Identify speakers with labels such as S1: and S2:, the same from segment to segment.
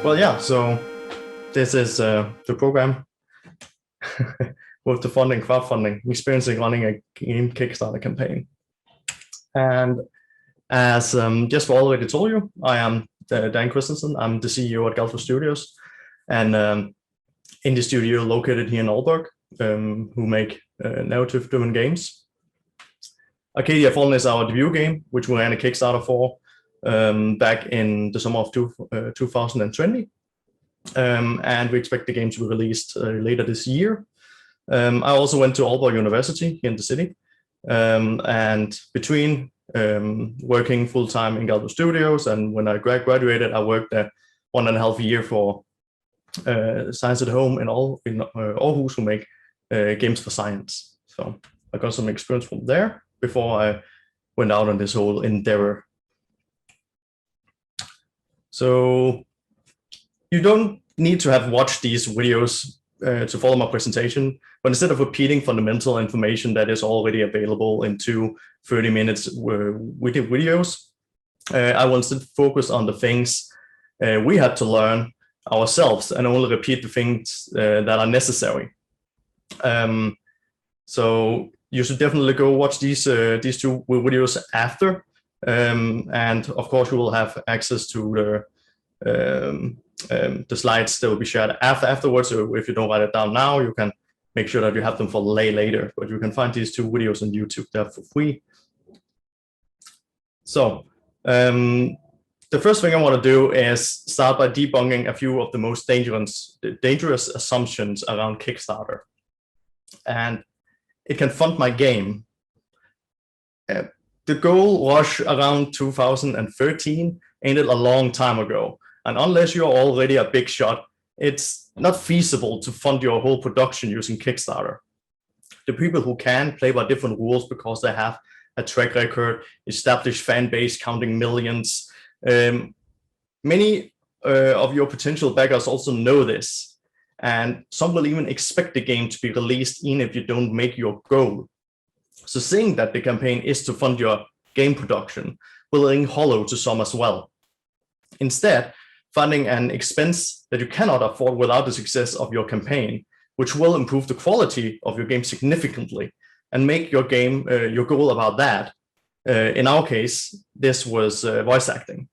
S1: Well, yeah, so this is the program with the funding, crowdfunding, experiencing running a game Kickstarter campaign. And as Jesper already told you, I am Dan Christensen. I'm the CEO at Galdra Studios, and in the studio located here in Aalborg, who make narrative-driven games. Arcadia Fallen is our debut game, which we ran a Kickstarter for back in the summer of 2020. And we expect the game to be released later this year. I also went to Aalborg University here in the city. And between working full-time in Galdra Studios and when I graduated, I worked there 1.5 years for Science at Home in Aarhus, who make games for science. So I got some experience from there before I went out on this whole endeavor. So you don't need to have watched these videos to follow my presentation, but instead of repeating fundamental information that is already available in 2 30-minute videos, I will instead focus on the things we had to learn ourselves and only repeat the things that are necessary. So you should definitely go watch these 2 videos after, and of course you will have access to the slides that will be shared afterwards. So if you don't write it down now, you can make sure that you have them for later, but you can find these 2 videos on YouTube there for free. So the first thing I want to do is start by debunking a few of the most dangerous assumptions around Kickstarter. And it can fund my game. The goal was around 2013, ended a long time ago. And unless you're already a big shot, it's not feasible to fund your whole production using Kickstarter. The people who can play by different rules because they have a track record, established fan base counting millions. Many of your potential backers also know this. And some will even expect the game to be released even if you don't make your goal. So saying that the campaign is to fund your game production will ring hollow to some as well. Instead, funding an expense that you cannot afford without the success of your campaign, which will improve the quality of your game significantly and make your game your goal about that. In our case, this was voice acting.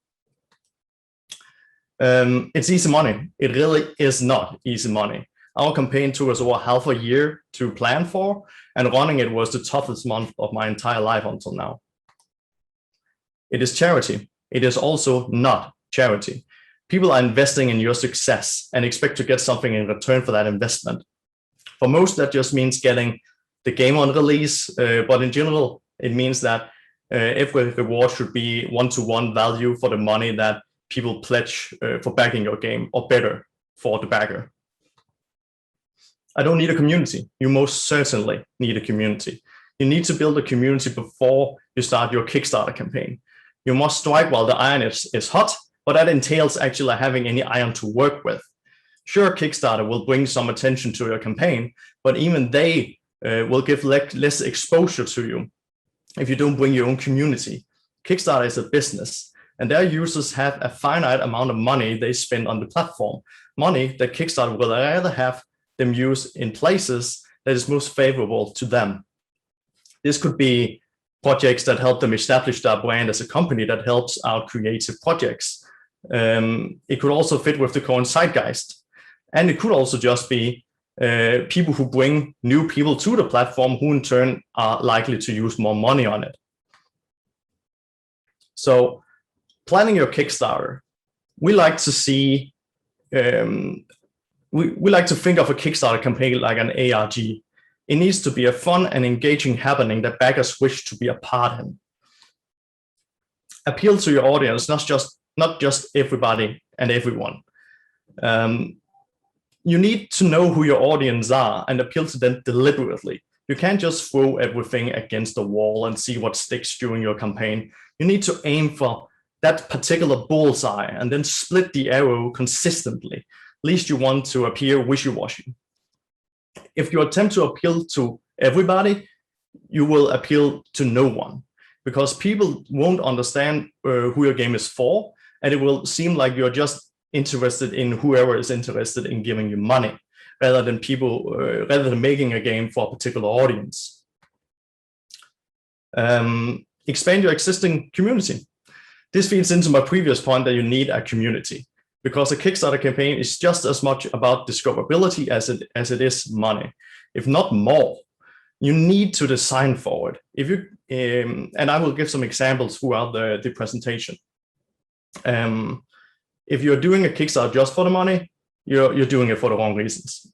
S1: It's easy money. It really is not easy money. Our campaign took us over half a year to plan for, and running it was the toughest month of my entire life until now. It is charity. It is also not charity. People are investing in your success and expect to get something in return for that investment. For most, that just means getting the game on release, but in general, it means that every reward should be one-to-one value for the money that people pledge for backing your game, or better, for the backer. I don't need a community. You most certainly need a community. You need to build a community before you start your Kickstarter campaign. You must strike while the iron is hot, but that entails actually having any iron to work with. Sure, Kickstarter will bring some attention to your campaign, but even they will give less exposure to you if you don't bring your own community. Kickstarter is a business, and their users have a finite amount of money they spend on the platform, money that Kickstarter will rather have them use in places that is most favorable to them. This could be projects that help them establish their brand as a company that helps out creative projects. It could also fit with the current zeitgeist. And it could also just be people who bring new people to the platform who in turn are likely to use more money on it. So planning your Kickstarter, we like to see, we like to think of a Kickstarter campaign like an ARG. It needs to be a fun and engaging happening that backers wish to be a part in. Appeal to your audience, not just everybody and everyone. You need to know who your audience are and appeal to them deliberately. You can't just throw everything against the wall and see what sticks during your campaign. You need to aim for that particular bullseye and then split the arrow consistently. Least you want to appear wishy-washy. If you attempt to appeal to everybody, you will appeal to no one, because people won't understand who your game is for, and it will seem like you're just interested in whoever is interested in giving you money, rather than making a game for a particular audience. Expand your existing community. This feeds into my previous point that you need a community, because a Kickstarter campaign is just as much about discoverability as it is money, if not more. You need to design for it. If you and I will give some examples throughout the presentation. If you're doing a Kickstarter just for the money, you're doing it for the wrong reasons.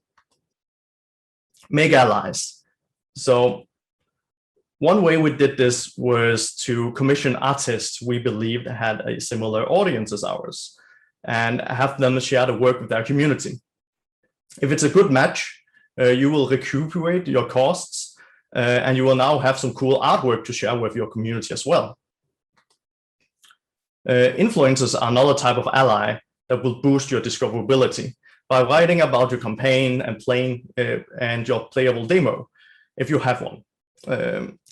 S1: Make allies. So one way we did this was to commission artists we believed had a similar audience as ours, and have them share the work with their community. If it's a good match, you will recuperate your costs, and you will now have some cool artwork to share with your community as well. Influencers are another type of ally that will boost your discoverability by writing about your campaign and playing and your playable demo, if you have one.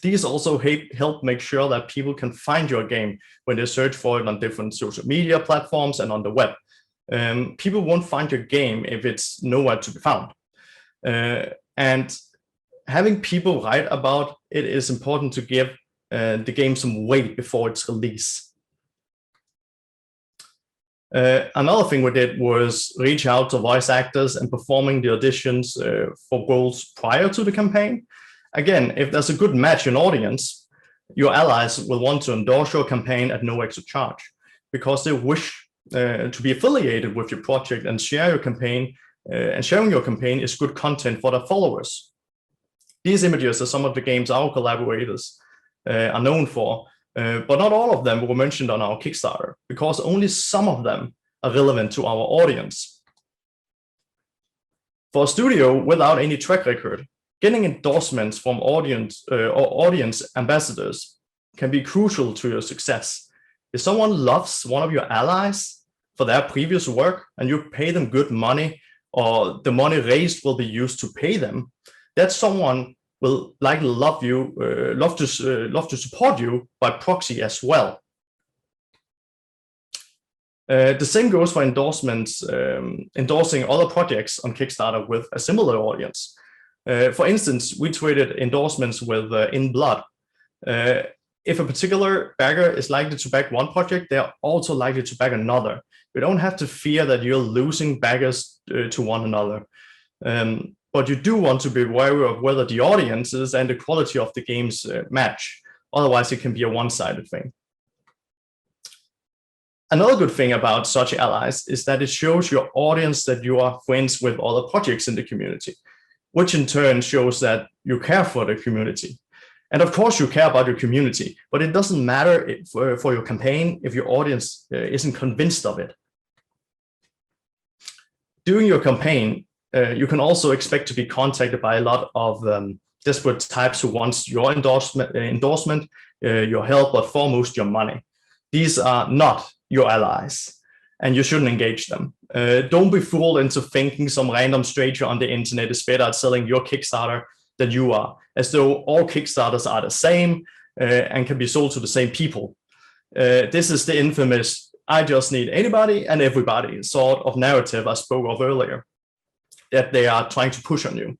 S1: These also help make sure that people can find your game when they search for it on different social media platforms and on the web. People won't find your game if it's nowhere to be found. And having people write about it is important to give the game some weight before its release. Another thing we did was reach out to voice actors and performing the auditions for roles prior to the campaign. Again, if there's a good match in audience, your allies will want to endorse your campaign at no extra charge, because they wish to be affiliated with your project and share your campaign. And sharing your campaign is good content for their followers. These images are some of the games our collaborators are known for, but not all of them were mentioned on our Kickstarter, because only some of them are relevant to our audience. For a studio without any track record, getting endorsements from audience ambassadors can be crucial to your success. If someone loves one of your allies for their previous work and you pay them good money, or the money raised will be used to pay them, that someone will likely love to support you by proxy as well. The same goes for endorsements, endorsing other projects on Kickstarter with a similar audience. For instance, we traded endorsements with In Blood. If a particular backer is likely to back one project, they are also likely to back another. You don't have to fear that you're losing backers to one another. But you do want to be wary of whether the audiences and the quality of the games match. Otherwise, it can be a one-sided thing. Another good thing about such allies is that it shows your audience that you are friends with other projects in the community, which in turn shows that you care for the community. And of course, you care about your community, but it doesn't matter for your campaign if your audience isn't convinced of it. During your campaign, you can also expect to be contacted by a lot of desperate types who want your endorsement, your help, but foremost your money. These are not your allies, and you shouldn't engage them. Don't be fooled into thinking some random stranger on the internet is better at selling your Kickstarter than you are, as though all Kickstarters are the same and can be sold to the same people. This is the infamous "I just need anybody and everybody" sort of narrative I spoke of earlier, that they are trying to push on you.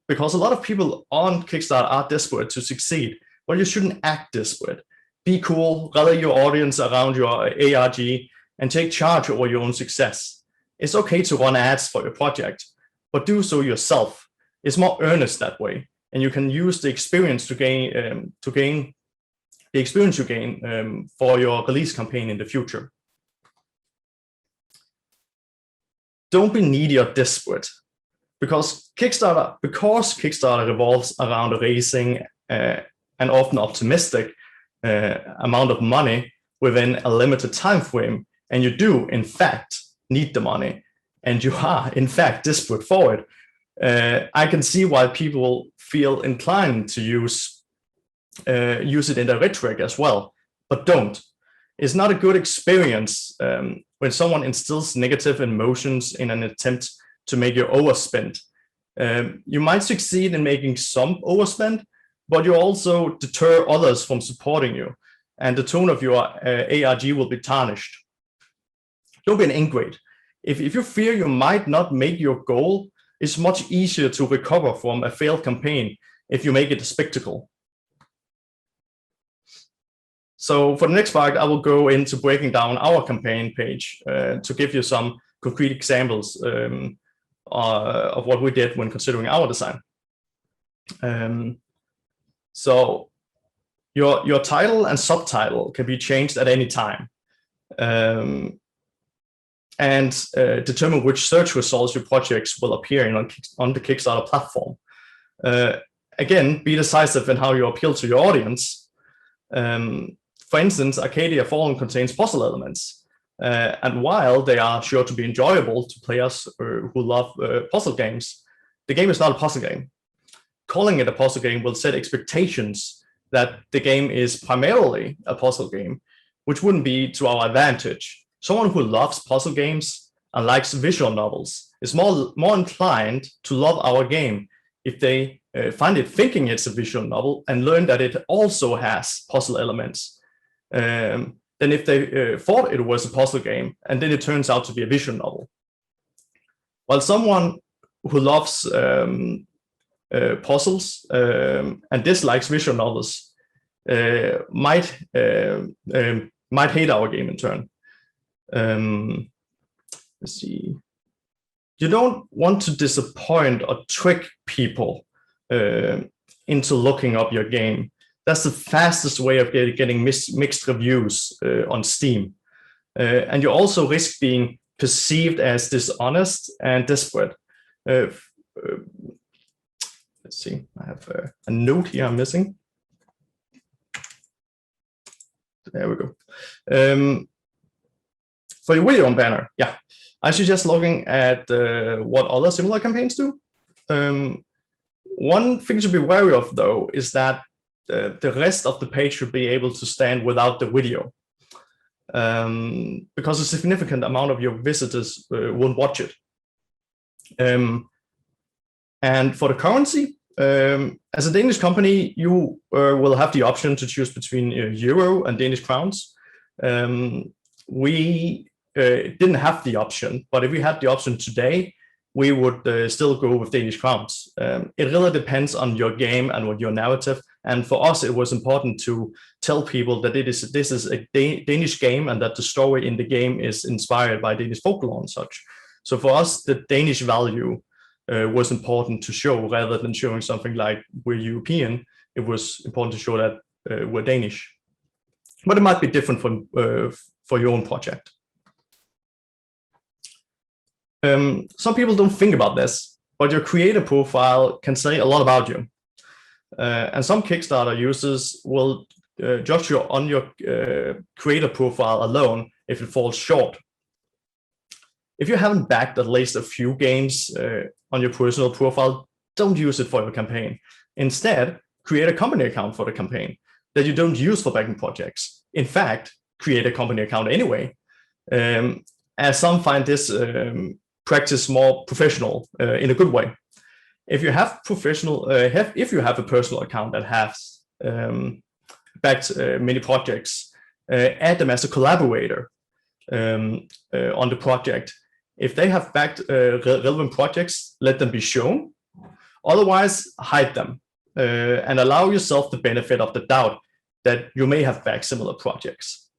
S1: Because a lot of people on Kickstarter are desperate to succeed, but you shouldn't act desperate. Be cool, rally your audience around your ARG, and take charge over your own success. It's okay to run ads for your project, but do so yourself. It's more earnest that way, and you can use the experience to gain the experience you gain for your release campaign in the future. Don't be needy or desperate, because Kickstarter revolves around raising an often optimistic amount of money within a limited time frame, and you do in fact need the money, and you are in fact desperate for it. I can see why people feel inclined to use it in their rhetoric as well, but don't. It's not a good experience when someone instills negative emotions in an attempt to make you overspend. You might succeed in making some overspend, but you also deter others from supporting you, and the tone of your ARG will be tarnished. don't be an ingrate. If you fear you might not make your goal, it's much easier to recover from a failed campaign if you make it a spectacle. So for the next part, I will go into breaking down our campaign page to give you some concrete examples of what we did when considering our design. So your title and subtitle can be changed at any time, and determine which search results your projects will appear in on the Kickstarter platform. Again, be decisive in how you appeal to your audience. For instance, Arcadia Fallen contains puzzle elements, and while they are sure to be enjoyable to players who love puzzle games, the game is not a puzzle game. Calling it a puzzle game will set expectations that the game is primarily a puzzle game, which wouldn't be to our advantage. Someone who loves puzzle games and likes visual novels is more inclined to love our game if they find it thinking it's a visual novel and learn that it also has puzzle elements, than if they thought it was a puzzle game and then it turns out to be a visual novel. While someone who loves puzzles and dislikes visual novels might hate our game in turn. Let's see. You don't want to disappoint or trick people into looking up your game. That's the fastest way of getting mixed reviews on Steam. And you also risk being perceived as dishonest and desperate. Let's see, I have a note here I'm missing. There we go. For your video on banner, yeah, I suggest looking at what other similar campaigns do. One thing to be wary of, though, is that the rest of the page should be able to stand without the video, because a significant amount of your visitors won't watch it. And for the currency, as a Danish company, you will have the option to choose between euro and Danish crowns. We didn't have the option, but if we had the option today, we would still go with Danish crowns. It really depends on your game and what your narrative. And for us, it was important to tell people that this is a Danish game and that the story in the game is inspired by Danish folklore and such. So for us, the Danish value was important to show, rather than showing something like we're European. It was important to show that we're Danish. But it might be different for your own project. Some people don't think about this, but your creator profile can say a lot about you. And some Kickstarter users will judge you on your creator profile alone if it falls short. If you haven't backed at least a few games on your personal profile, don't use it for your campaign. Instead, create a company account for the campaign that you don't use for backing projects. In fact, create a company account anyway, as some find this practice more professional in a good way. If you have a personal account that has backed many projects, add them as a collaborator on the project. If they have backed relevant projects, let them be shown. Otherwise, hide them and allow yourself the benefit of the doubt that you may have backed similar projects.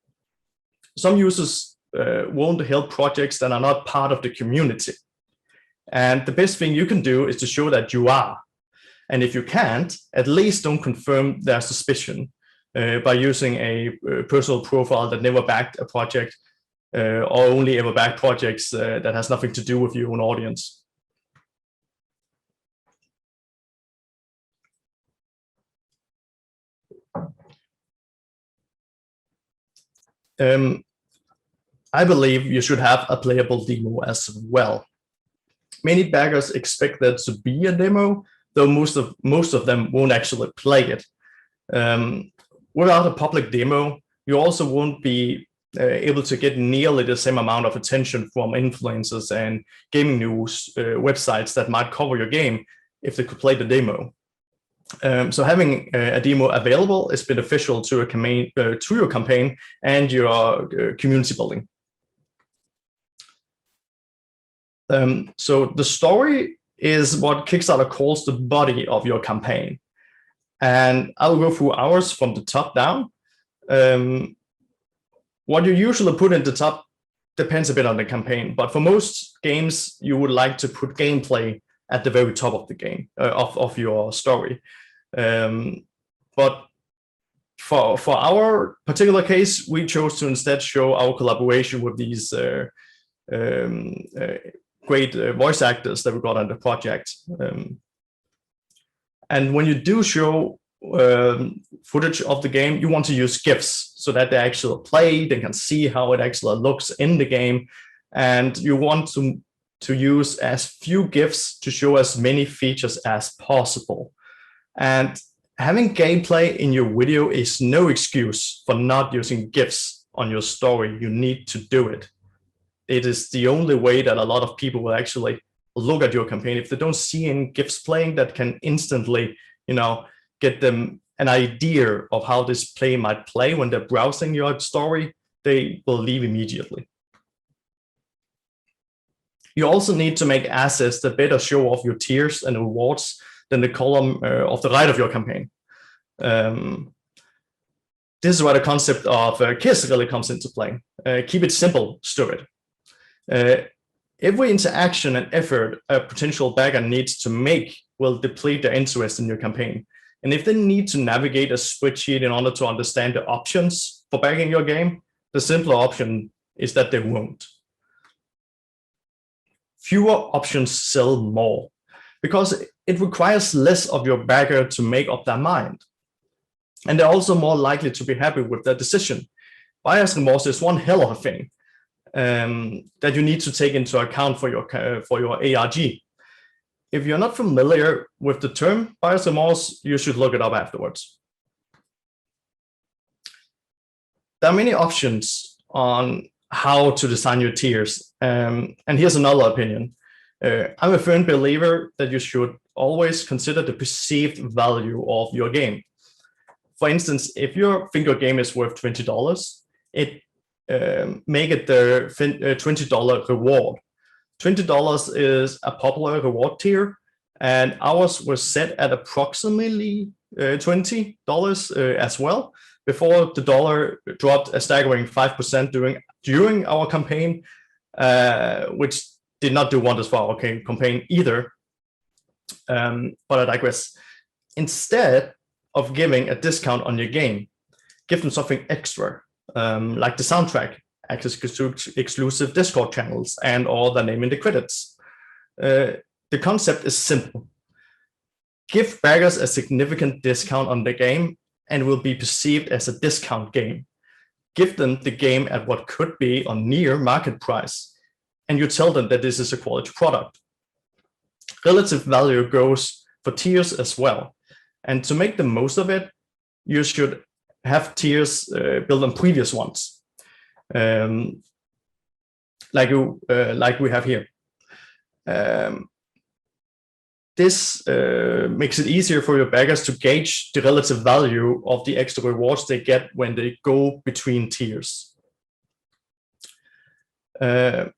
S1: Some users won't help projects that are not part of the community. And the best thing you can do is to show that you are. And if you can't, at least don't confirm their suspicion by using a personal profile that never backed a project or only ever backed projects that has nothing to do with your own audience. I believe you should have a playable demo as well. Many backers expect there to be a demo, though most of them won't actually play it. Without a public demo, you also won't be able to get nearly the same amount of attention from influencers and gaming news websites that might cover your game if they could play the demo. So having a demo available is beneficial to your campaign and your community building. So the story is what Kickstarter calls the body of your campaign. And I'll go through ours from the top down. What you usually put in the top depends a bit on the campaign, but for most games, you would like to put gameplay at the very top of the game, of your story. But for our particular case, we chose to instead show our collaboration with these great voice actors that we got on the project. And when you do show footage of the game, you want to use GIFs so that they actually play, they can see how it actually looks in the game. And you want to use as few GIFs to show as many features as possible. And having gameplay in your video is no excuse for not using GIFs on your story. You need to do it. It is the only way that a lot of people will actually look at your campaign. If they don't see any GIFs playing that can instantly, get them an idea of how this play might play when they're browsing your story, they will leave immediately. You also need to make assets that better show off your tiers and rewards than the column of the right of your campaign. This is where the concept of KISS really comes into play. Keep it simple, stupid. Every interaction and effort a potential backer needs to make will deplete their interest in your campaign. And if they need to navigate a spreadsheet in order to understand the options for backing your game, the simpler option is that they won't. Fewer options sell more because it requires less of your backer to make up their mind. And they're also more likely to be happy with their decision. Buyer's remorse is one hell of a thing that you need to take into account for your ARG. If you're not familiar with the term buyer's remorse, you should look it up afterwards. There are many options on how to design your tiers. And here's another opinion. I'm a firm believer that you should always consider the perceived value of your game. For instance, if you think your game is worth $20, make it the $20 reward. $20 is a popular reward tier, and ours was set at approximately $20 as well, before the dollar dropped a staggering 5% during our campaign, which did not do wonders for our campaign either. But I digress. Instead of giving a discount on your game, give them something extra, like the soundtrack, access to exclusive Discord channels, and or the name in the credits. The concept is simple. Give backers a significant discount on the game and it will be perceived as a discount game. Give them the game at what could be or near market price, and you tell them that this is a quality product. Relative value goes for tiers as well. And to make the most of it, you should have tiers built on previous ones, like we have here. This makes it easier for your backers to gauge the relative value of the extra rewards they get when they go between tiers. Not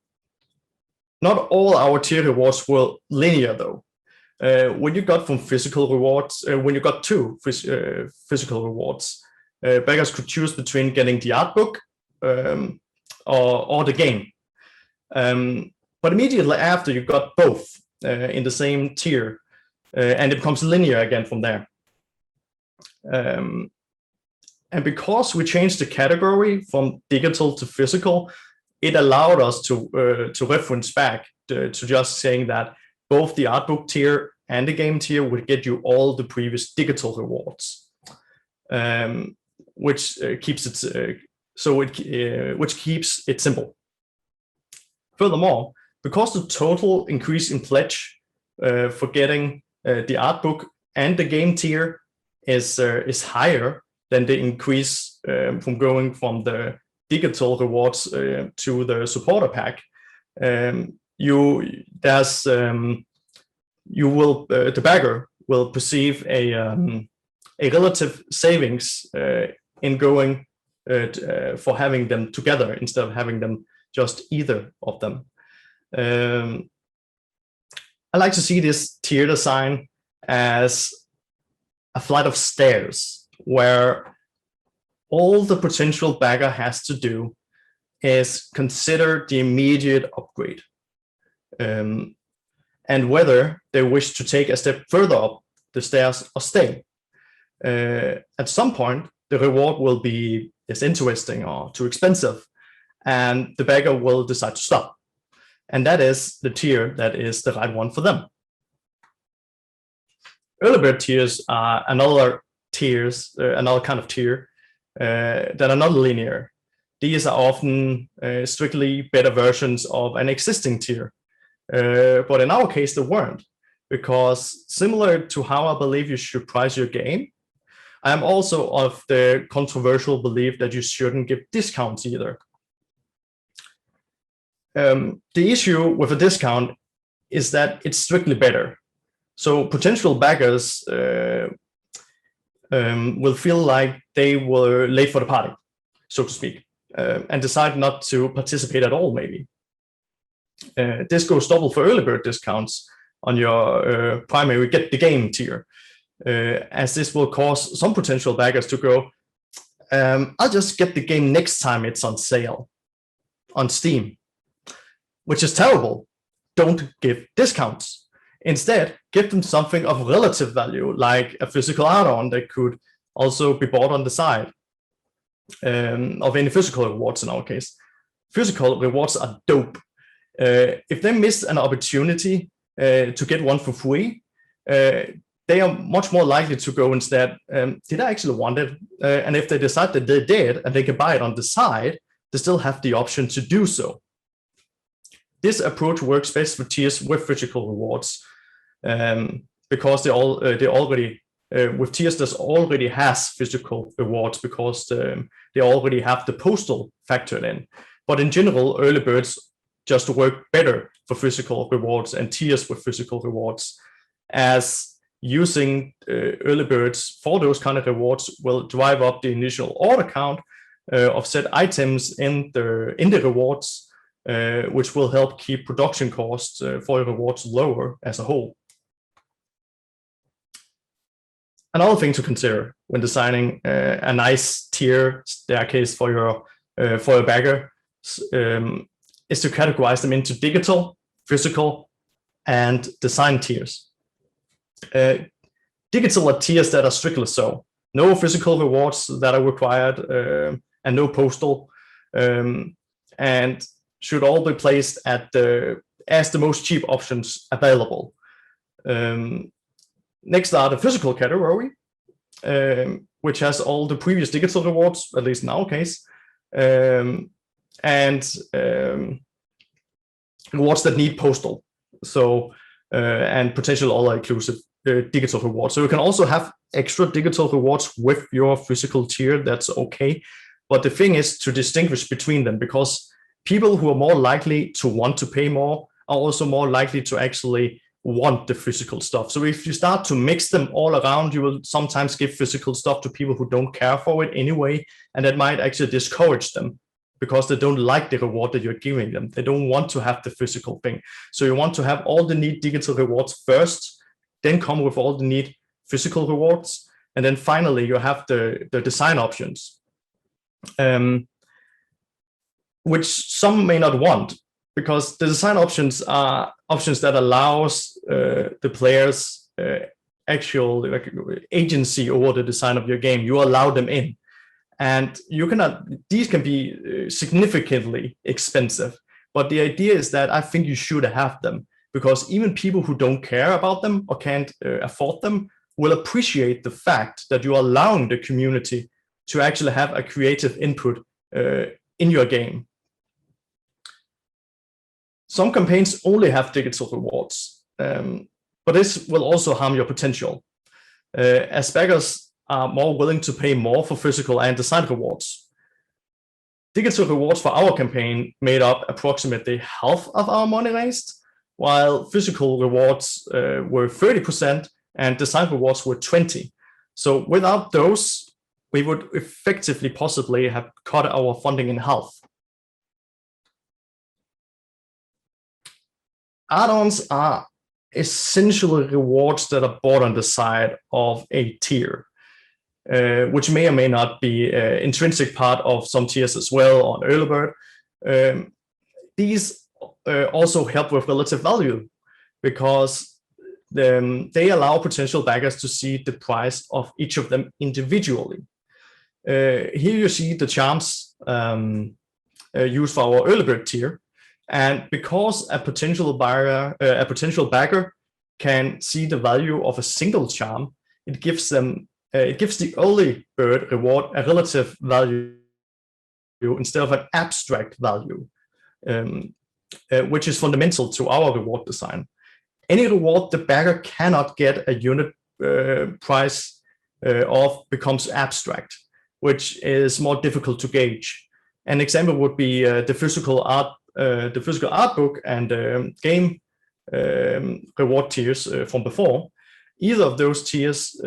S1: all our tier rewards were linear, though. When you got two physical rewards, backers could choose between getting the art book or the game. But immediately after, you got both in the same tier, and it becomes linear again from there. And because we changed the category from digital to physical, it allowed us to reference back to just saying that both the art book tier and the game tier would get you all the previous digital rewards, which keeps it simple. Furthermore, because the total increase in pledge for getting the art book and the game tier is higher than the increase from going from the digital rewards to the supporter pack, the bagger will perceive a relative savings in going for having them together instead of having them just either of them. I like to see this tier design as a flight of stairs where all the potential backer has to do is consider the immediate upgrade and whether they wish to take a step further up the stairs or stay. At some point, the reward will be less interesting or too expensive, and the backer will decide to stop. And that is the tier that is the right one for them. Early bird tiers are another kind of tier that are not linear. These are often strictly better versions of an existing tier. But in our case, they weren't, because similar to how I believe you should price your game, I am also of the controversial belief that you shouldn't give discounts either. The issue with a discount is that it's strictly better. So potential backers will feel like they were late for the party, so to speak, and decide not to participate at all, maybe. This goes double for early bird discounts on your primary get the game tier, as this will cause some potential backers to go, I'll just get the game next time it's on sale on Steam, which is terrible. Don't give discounts. Instead, give them something of relative value, like a physical add-on that could also be bought on the side of any physical rewards in our case. Physical rewards are dope. If they miss an opportunity to get one for free, they are much more likely to go instead, did I actually want it? And if they decide that they did and they can buy it on the side, they still have the option to do so. This approach works best for tiers with physical rewards, because they already with tiers that already has physical rewards, because they already have the postal factored in. But in general, early birds just work better for physical rewards and tiers with physical rewards, as using early birds for those kind of rewards will drive up the initial order count of said items in the rewards, which will help keep production costs for the rewards lower as a whole. Another thing to consider when designing a nice tier staircase for your backer is to categorize them into digital, physical, and design tiers. Digital are tiers that are strictly so. No physical rewards that are required, and no postal, and should all be placed as the most cheap options available. Next are the physical category, which has all the previous digital rewards, at least in our case, and rewards that need postal. So, and potential all-inclusive digital rewards. So you can also have extra digital rewards with your physical tier, that's okay. But the thing is to distinguish between them, because people who are more likely to want to pay more are also more likely to actually want the physical stuff. So if you start to mix them all around, you will sometimes give physical stuff to people who don't care for it anyway, and that might actually discourage them because they don't like the reward that you're giving them. They don't want to have the physical thing. So you want to have all the neat digital rewards first, then come with all the neat physical rewards, and then finally you have the design options, which some may not want, because the design options are options that allows the players actual agency over the design of your game. You allow them in, and you cannot. These can be significantly expensive, but the idea is that I think you should have them, because even people who don't care about them or can't afford them will appreciate the fact that you're allowing the community to actually have a creative input in your game. Some campaigns only have digital rewards, but this will also harm your potential, as backers are more willing to pay more for physical and design rewards. Digital rewards for our campaign made up approximately half of our money raised, while physical rewards were 30% and design rewards were 20%. So without those, we would effectively possibly have cut our funding in half. Add-ons are essentially rewards that are bought on the side of a tier, which may or may not be an intrinsic part of some tiers as well on early bird. These also help with relative value because they allow potential backers to see the price of each of them individually. Here you see the charms used for our early bird tier. And because a potential backer can see the value of a single charm, it gives the early bird reward a relative value instead of an abstract value, which is fundamental to our reward design. Any reward the backer cannot get a unit price of becomes abstract, which is more difficult to gauge. An example would be the physical art book and game reward tiers from before. Either of those tiers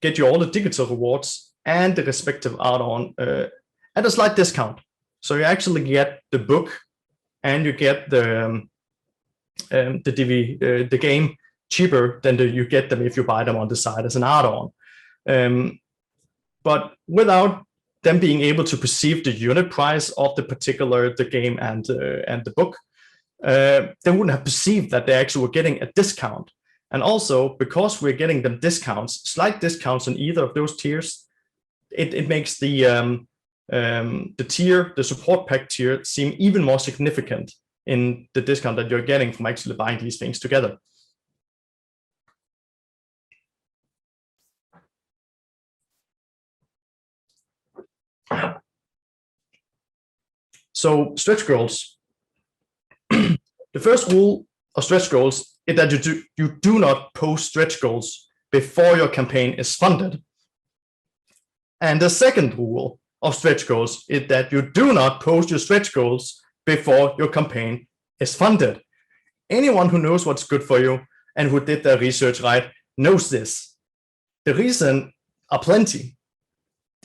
S1: get you all the digital rewards and the respective add-on at a slight discount. So you actually get the book and you get the game cheaper than you get them if you buy them on the side as an add-on. But without them being able to perceive the unit price of the game and the book, they wouldn't have perceived that they actually were getting a discount. And also, because we're getting them discounts, slight discounts on either of those tiers, it makes the support pack tier seem even more significant in the discount that you're getting from actually buying these things together. So stretch goals. The first rule of stretch goals is that you do not post stretch goals before your campaign is funded. And the second rule of stretch goals is that you do not post your stretch goals before your campaign is funded. Anyone who knows what's good for you and who did their research right knows this. The reason are plenty.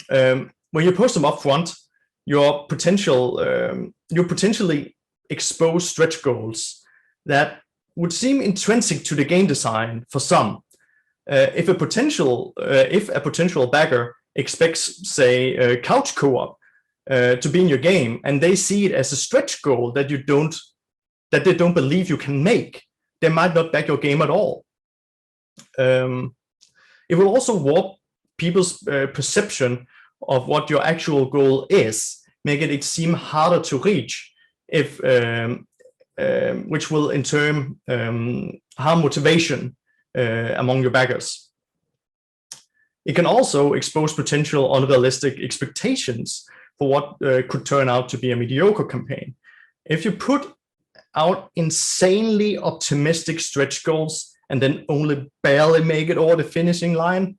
S1: When you post them up front, you potentially expose stretch goals that would seem intrinsic to the game design for some. If a potential backer expects, say, couch co-op to be in your game, and they see it as a stretch goal that they don't believe you can make, they might not back your game at all. It will also warp people's perception of what your actual goal is, making it seem harder to reach, which will in turn harm motivation among your backers. It can also expose potential unrealistic expectations for what could turn out to be a mediocre campaign. If you put out insanely optimistic stretch goals and then only barely make it over the finishing line,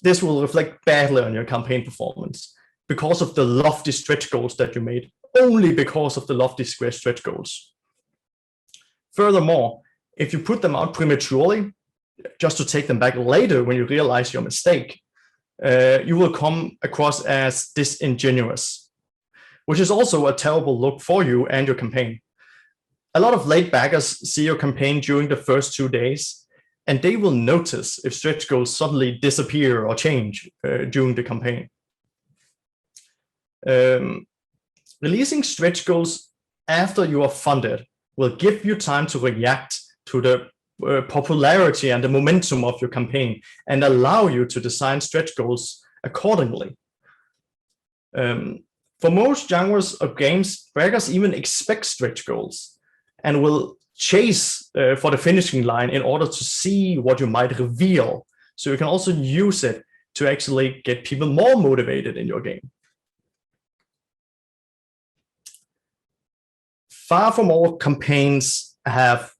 S1: this will reflect badly on your campaign performance because of the lofty stretch goals that you made, only because of the lofty stretch goals. Furthermore, if you put them out prematurely, just to take them back later when you realize your mistake, you will come across as disingenuous, which is also a terrible look for you and your campaign. A lot of late backers see your campaign during the first 2 days, and they will notice if stretch goals suddenly disappear or change during the campaign. Releasing stretch goals after you are funded will give you time to react to the popularity and the momentum of your campaign and allow you to design stretch goals accordingly. For most genres of games, backers even expect stretch goals and will chase for the finishing line in order to see what you might reveal. So you can also use it to actually get people more motivated in your game. Far from all campaigns have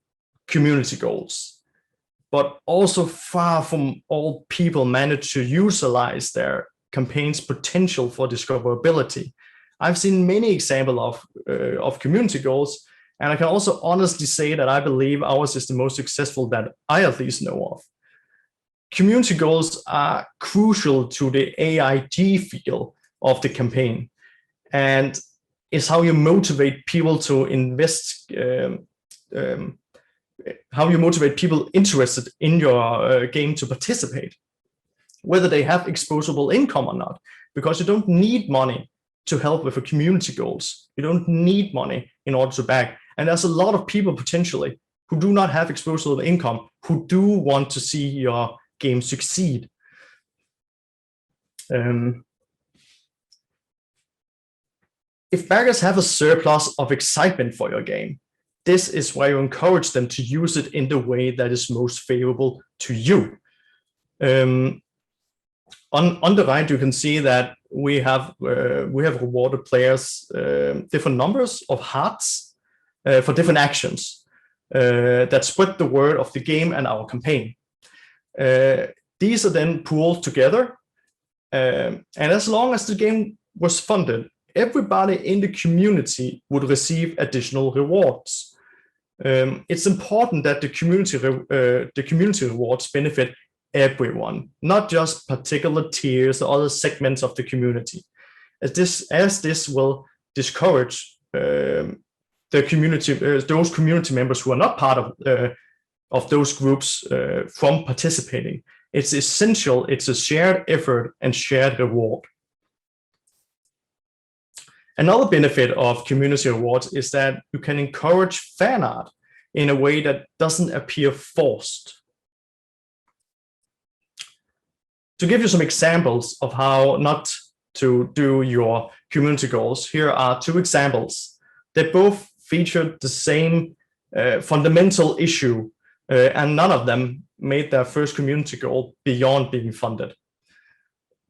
S1: community goals, but also far from all people manage to utilize their campaign's potential for discoverability. I've seen many examples of community goals, and I can also honestly say that I believe ours is the most successful that I at least know of. Community goals are crucial to the AIG feel of the campaign, and is how you motivate people to invest motivate people interested in your game to participate, whether they have exposable income or not, because you don't need money to help with the community goals. You don't need money in order to back. And there's a lot of people potentially who do not have exposable income who do want to see your game succeed. If backers have a surplus of excitement for your game, this is where you encourage them to use it in the way that is most favorable to you. On the right, you can see that we have rewarded players different numbers of hearts for different actions that spread the word of the game and our campaign. These are then pooled together, and as long as the game was funded, everybody in the community would receive additional rewards. It's important that the community rewards benefit everyone, not just particular tiers or other segments of the community, as this will discourage the community, those community members who are not part of those groups from participating. It's essential. It's a shared effort and shared reward. Another benefit of community rewards is that you can encourage fan art in a way that doesn't appear forced. To give you some examples of how not to do your community goals, here are two examples. They both featured the same fundamental issue, and none of them made their first community goal beyond being funded.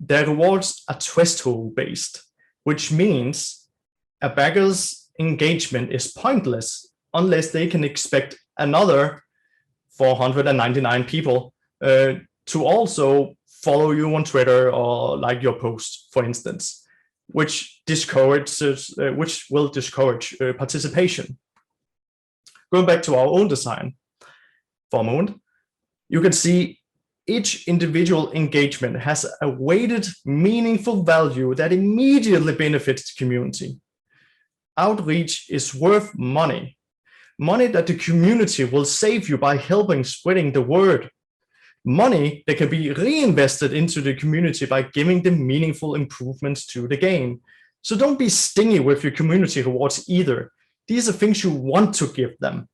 S1: Their rewards are threshold based, which means a backer's engagement is pointless unless they can expect another 499 people to also follow you on Twitter or like your post, for instance, which will discourage participation. Going back to our own design for a moment, you can see each individual engagement has a weighted, meaningful value that immediately benefits the community. Outreach is worth money, money that the community will save you by helping spreading the word, money that can be reinvested into the community by giving them meaningful improvements to the game. So don't be stingy with your community rewards either. These are things you want to give them.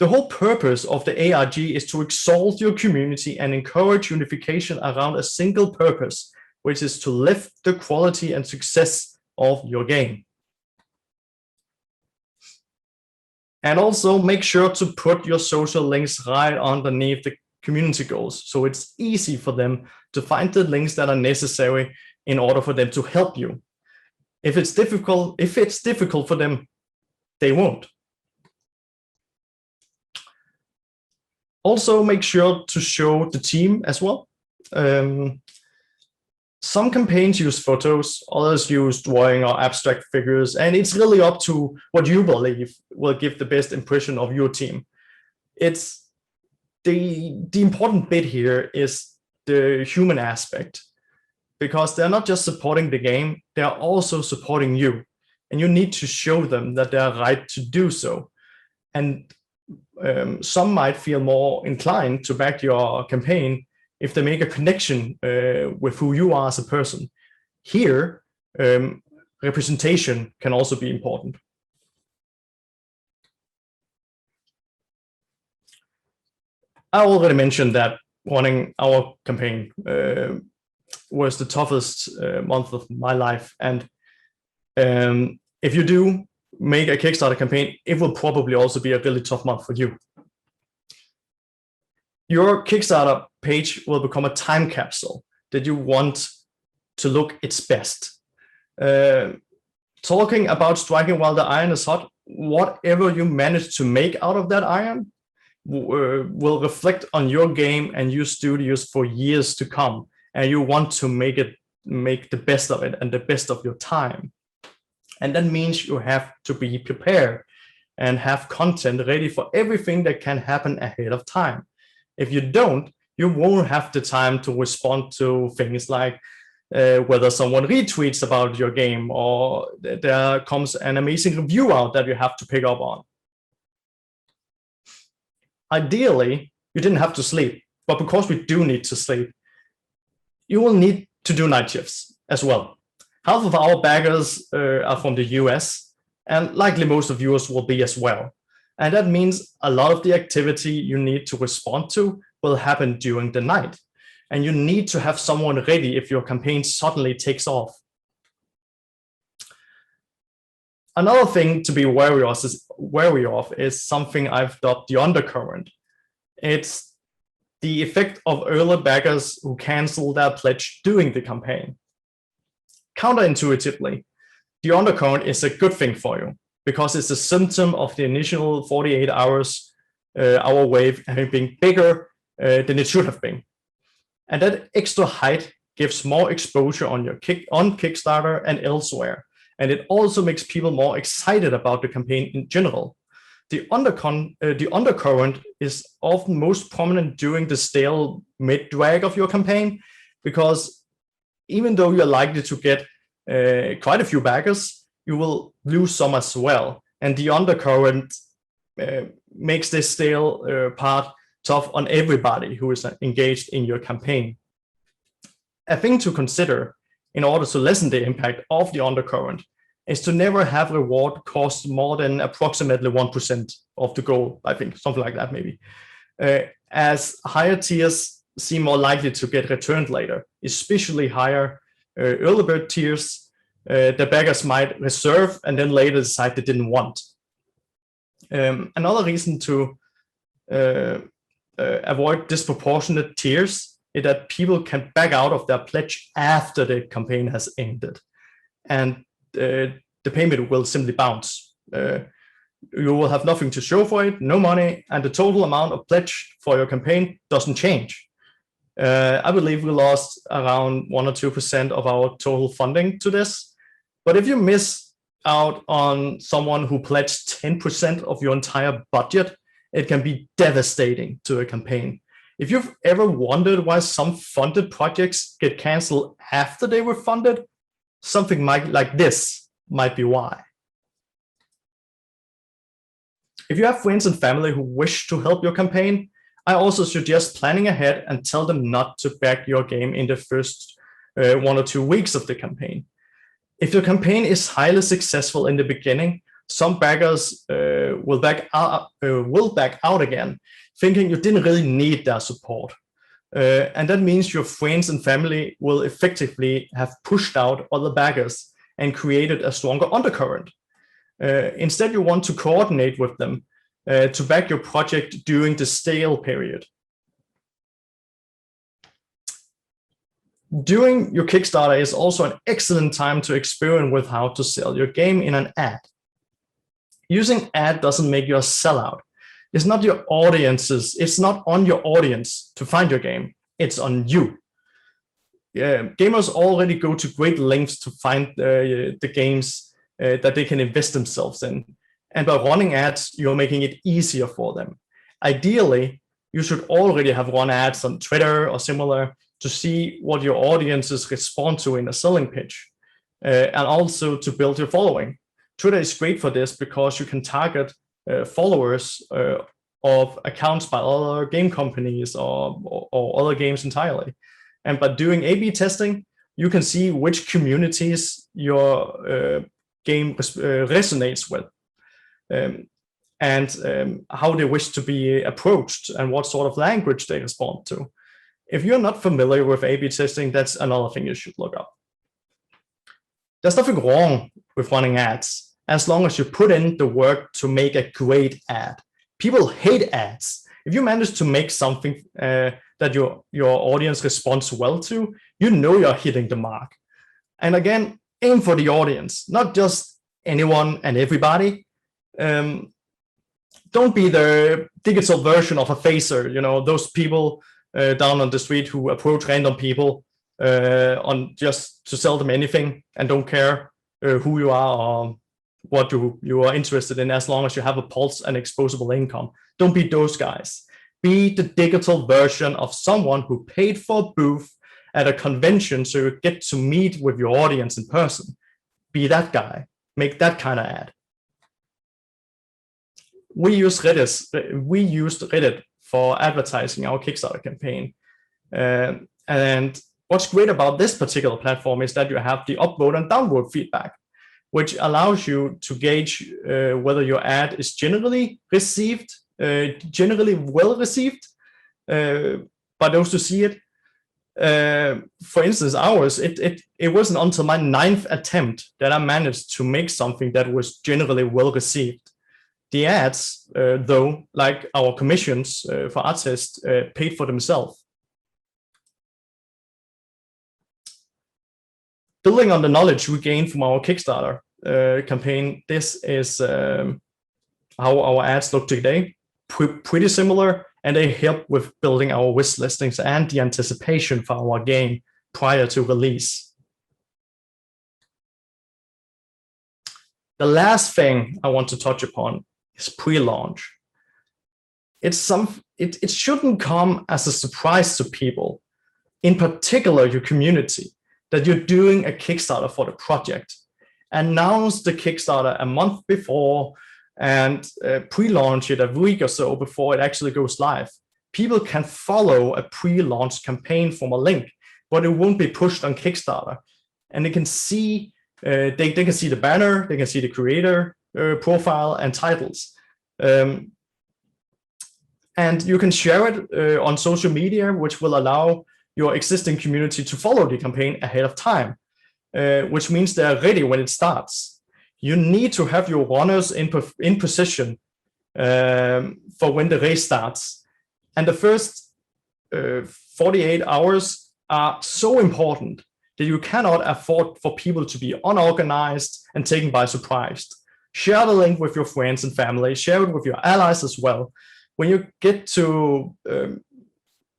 S1: The whole purpose of the ARG is to exalt your community and encourage unification around a single purpose, which is to lift the quality and success of your game. And also make sure to put your social links right underneath the community goals, so it's easy for them to find the links that are necessary in order for them to help you. If it's difficult for them, they won't. Also, make sure to show the team as well. Some campaigns use photos, others use drawing or abstract figures, and it's really up to what you believe will give the best impression of your team. It's the important bit here is the human aspect, because they're not just supporting the game, they're also supporting you, and you need to show them that they're right to do so. And some might feel more inclined to back your campaign if they make a connection with who you are as a person. Here, representation can also be important. I already mentioned that running our campaign was the toughest month of my life. And if you do make a Kickstarter campaign, it will probably also be a really tough month for you. Your Kickstarter page will become a time capsule that you want to look its best. Talking about striking while the iron is hot, whatever you manage to make out of that iron will reflect on your game and your studios for years to come. And you want to make the best of it and the best of your time. And that means you have to be prepared and have content ready for everything that can happen ahead of time. If you don't, you won't have the time to respond to things like whether someone retweets about your game or there comes an amazing review out that you have to pick up on. Ideally, you didn't have to sleep, but because we do need to sleep, you will need to do night shifts as well. Half of our backers are from the US, and likely most of yours will be as well. And that means a lot of the activity you need to respond to will happen during the night. And you need to have someone ready if your campaign suddenly takes off. Another thing to be wary of is something I've dubbed the undercurrent. It's the effect of early backers who cancel their pledge during the campaign. Counterintuitively, the undercurrent is a good thing for you because it's a symptom of the initial 48 hours hour wave having been bigger than it should have been. And that extra height gives more exposure on Kickstarter and elsewhere. And it also makes people more excited about the campaign in general. The undercurrent is often most prominent during the stale mid-drag of your campaign, because even though you're likely to get quite a few backers, you will lose some as well. And the undercurrent makes this stale part tough on everybody who is engaged in your campaign. A thing to consider in order to lessen the impact of the undercurrent is to never have reward cost more than approximately 1% of the goal, I think, something like that maybe. As higher tiers seem more likely to get returned later, especially higher early bird tiers, the backers might reserve and then later decide they didn't want. Another reason to avoid disproportionate tiers is that people can back out of their pledge after the campaign has ended, and the payment will simply bounce. You will have nothing to show for it, no money, and the total amount of pledge for your campaign doesn't change. I believe we lost around 1 or 2% of our total funding to this. But if you miss out on someone who pledged 10% of your entire budget, it can be devastating to a campaign. If you've ever wondered why some funded projects get canceled after they were funded, something like this might be why. If you have friends and family who wish to help your campaign, I also suggest planning ahead and tell them not to back your game in the first 1 or 2 weeks of the campaign. If your campaign is highly successful in the beginning, some backers will back out again, thinking you didn't really need their support. And that means your friends and family will effectively have pushed out other backers and created a stronger undercurrent. Instead, you want to coordinate with them to back your project during the stale period. During your Kickstarter is also an excellent time to experiment with how to sell your game in an ad. Using ad doesn't make you a sellout. It's not your audiences. It's not on your audience to find your game. It's on you. Gamers already go to great lengths to find the games that they can invest themselves in. And by running ads, you're making it easier for them. Ideally, you should already have run ads on Twitter or similar to see what your audiences respond to in a selling pitch, and also to build your following. Twitter is great for this because you can target followers of accounts by other game companies or other games entirely. And by doing A/B testing, you can see which communities your game resonates with, and how they wish to be approached and what sort of language they respond to. If you're not familiar with A/B testing, that's another thing you should look up. There's nothing wrong with running ads as long as you put in the work to make a great ad. People hate ads. If you manage to make something that your audience responds well to, you know you're hitting the mark. And again, aim for the audience, not just anyone and everybody. Don't be the digital version of a facer, those people down on the street who approach random people on just to sell them anything and don't care who you are or what you are interested in, as long as you have a pulse and exposable income. Don't be those guys. Be the digital version of someone who paid for a booth at a convention so you get to meet with your audience in person. Be that guy. Make that kind of ad. we used Reddit for advertising our Kickstarter campaign. And what's great about this particular platform is that you have the upvote and downvote feedback, which allows you to gauge whether your ad is generally well received by those who see it. For instance, ours, it wasn't until my 9th attempt that I managed to make something that was generally well received. The ads, though, like our commissions for artists, paid for themselves. Building on the knowledge we gained from our Kickstarter campaign, this is how our ads look today. Pretty similar, and they help with building our wish listings and the anticipation for our game prior to release. The last thing I want to touch upon is pre-launch. It shouldn't come as a surprise to people, in particular your community, that you're doing a Kickstarter for the project. Announce the Kickstarter a month before and pre-launch it a week or so before it actually goes live. People can follow a pre-launch campaign from a link, but it won't be pushed on Kickstarter. And they can see they can see the banner, they can see the creator profile and titles. And you can share it on social media, which will allow your existing community to follow the campaign ahead of time, which means they're ready when it starts. You need to have your runners in position for when the race starts. And the first 48 hours are so important that you cannot afford for people to be unorganized and taken by surprise. Share the link with your friends and family, share it with your allies as well. When you get to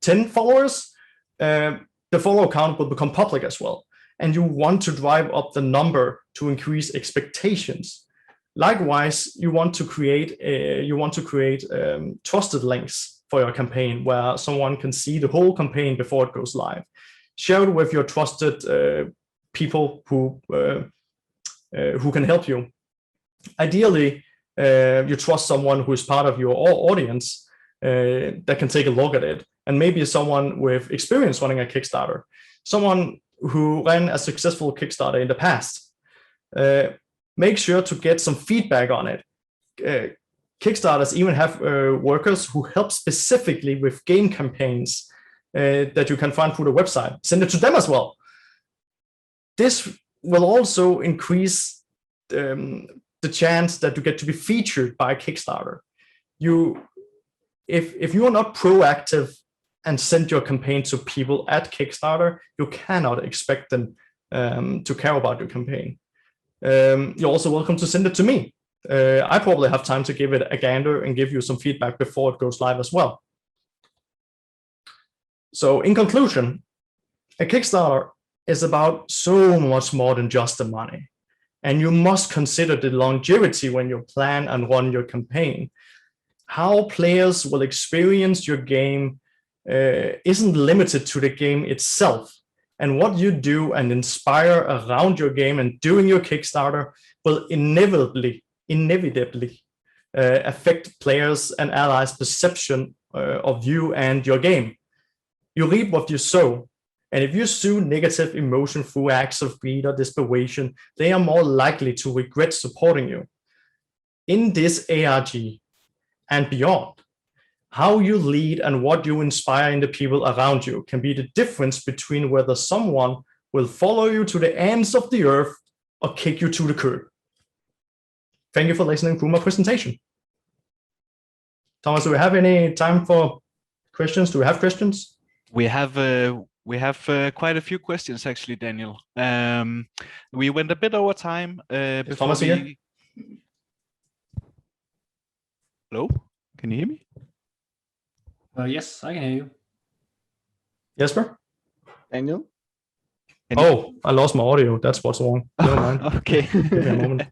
S1: 10 followers, the follow count will become public as well. And you want to drive up the number to increase expectations. Likewise, you want to create trusted links for your campaign where someone can see the whole campaign before it goes live. Share it with your trusted people who can help you. Ideally, you trust someone who is part of your audience that can take a look at it, and maybe someone with experience running a Kickstarter, someone who ran a successful Kickstarter in the past. Make sure to get some feedback on it. Kickstarters even have workers who help specifically with game campaigns that you can find through the website. Send it to them as well. This will also increase the chance that you get to be featured by a Kickstarter. If you are not proactive and send your campaign to people at Kickstarter, you cannot expect them to care about your campaign. You're also welcome to send it to me. I probably have time to give it a gander and give you some feedback before it goes live as well. So in conclusion, a Kickstarter is about so much more than just the money. And you must consider the longevity when you plan and run your campaign. How players will experience your game isn't limited to the game itself. And what you do and inspire around your game and during your Kickstarter will inevitably affect players and allies' perception of you and your game. You reap what you sow. And if you sow negative emotion through acts of greed or desperation, they are more likely to regret supporting you. In this ARG and beyond, how you lead and what you inspire in the people around you can be the difference between whether someone will follow you to the ends of the earth or kick you to the curb. Thank you for listening to my presentation. Thomas, do we have any time for questions? Do we have questions?
S2: We have quite a few questions actually, Daniel. We went a bit over time.
S1: Thomas here?
S2: Hello, can you hear me?
S3: Yes, I can hear you.
S1: Jesper?
S4: Daniel?
S1: Oh, I lost my audio. That's what's wrong. Never mind.
S2: Okay.
S1: Give me a moment.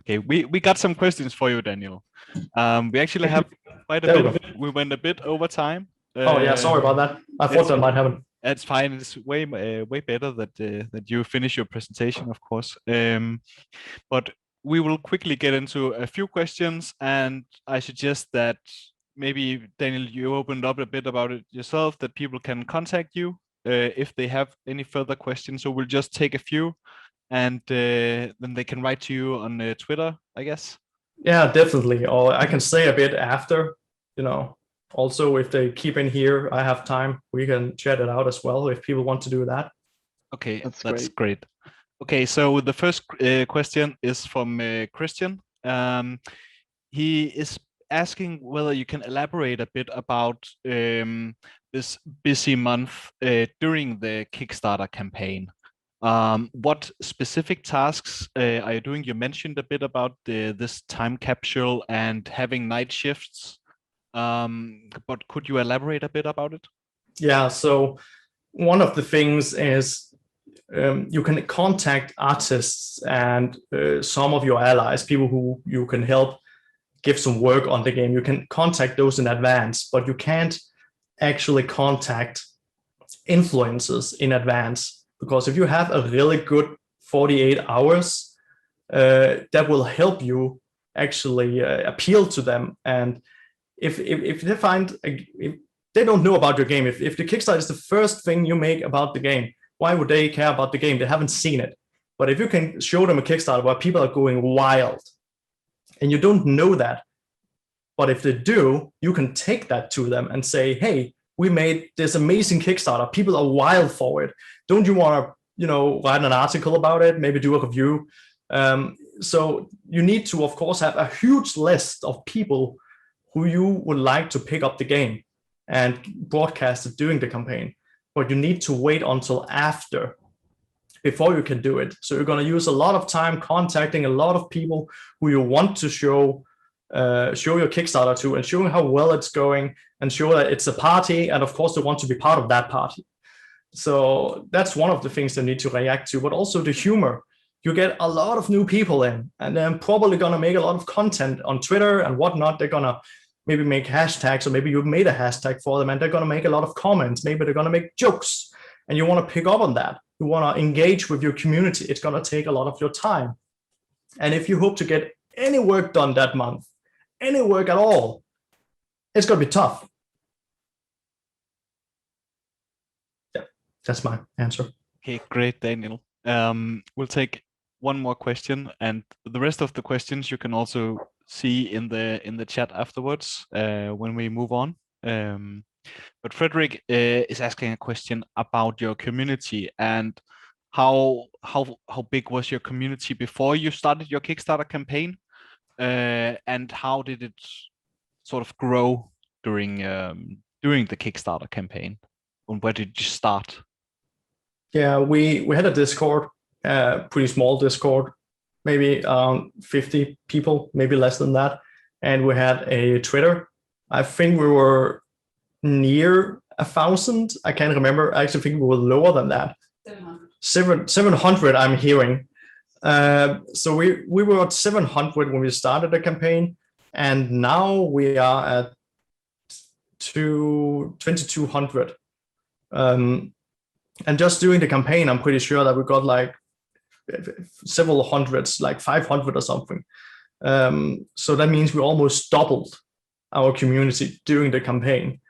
S2: Okay, we got some questions for you, Daniel. We actually have quite a bit. We went a bit over time.
S1: Oh yeah, sorry about that. I thought that might happen.
S2: It's fine. It's way better that you finish your presentation, of course. But we will quickly get into a few questions, and I suggest that maybe, Daniel, you opened up a bit about it yourself, that people can contact you if they have any further questions. So we'll just take a few, and then they can write to you on Twitter, I guess.
S1: Yeah, definitely. Or I can say a bit after, also if they keep in here, I have time, we can chat it out as well if people want to do that.
S2: Okay,
S4: That's
S2: great. Okay, so the first question is from Christian. He is asking whether you can elaborate a bit about this busy month during the Kickstarter campaign. What specific tasks are you doing? You mentioned a bit about this time capsule and having night shifts, but could you elaborate a bit about it?
S1: Yeah, so one of the things is you can contact artists and some of your allies, people who you can help give some work on the game. You can contact those in advance, but you can't actually contact influencers in advance, because if you have a really good 48 hours, that will help you actually appeal to them. And if they find, if they don't know about your game, if the Kickstarter is the first thing you make about the game, why would they care about the game? They haven't seen it. But if you can show them a Kickstarter where people are going wild, and you don't know that, but if they do, you can take that to them and say, hey, we made this amazing Kickstarter. People are wild for it. Don't you want to, write an article about it? Maybe do a review. So you need to, of course, have a huge list of people who you would like to pick up the game and broadcast it during the campaign. But you need to wait until after, before you can do it. So you're going to use a lot of time contacting a lot of people who you want to show your Kickstarter to, and showing how well it's going, and show that it's a party, and of course they want to be part of that party. So that's one of the things they need to react to, but also the humor. You get a lot of new people in, and they're probably going to make a lot of content on Twitter and whatnot. They're going to maybe make hashtags, or maybe you've made a hashtag for them, and they're going to make a lot of comments. Maybe they're going to make jokes, and you want to pick up on that. You want to engage with your community. It's going to take a lot of your time. And if you hope to get any work done that month, any work at all, it's going to be tough. Yeah, that's my answer.
S2: Okay, great, Daniel. We'll take one more question, and the rest of the questions you can also see in the chat afterwards when we move on. But Frederick is asking a question about your community, and how big was your community before you started your Kickstarter campaign, and how did it sort of grow during the Kickstarter campaign, and where did you start?
S1: Yeah, we had a Discord, pretty small Discord, maybe 50 people, maybe less than that, and we had a Twitter. I think we were near 1,000. I can't remember. I actually think we were lower than that. 700 I'm hearing. So we were at 700 when we started the campaign, and now we are at 2,200. And just during the campaign, I'm pretty sure that we got like several hundreds, like 500 or something. So that means we almost doubled our community during the campaign.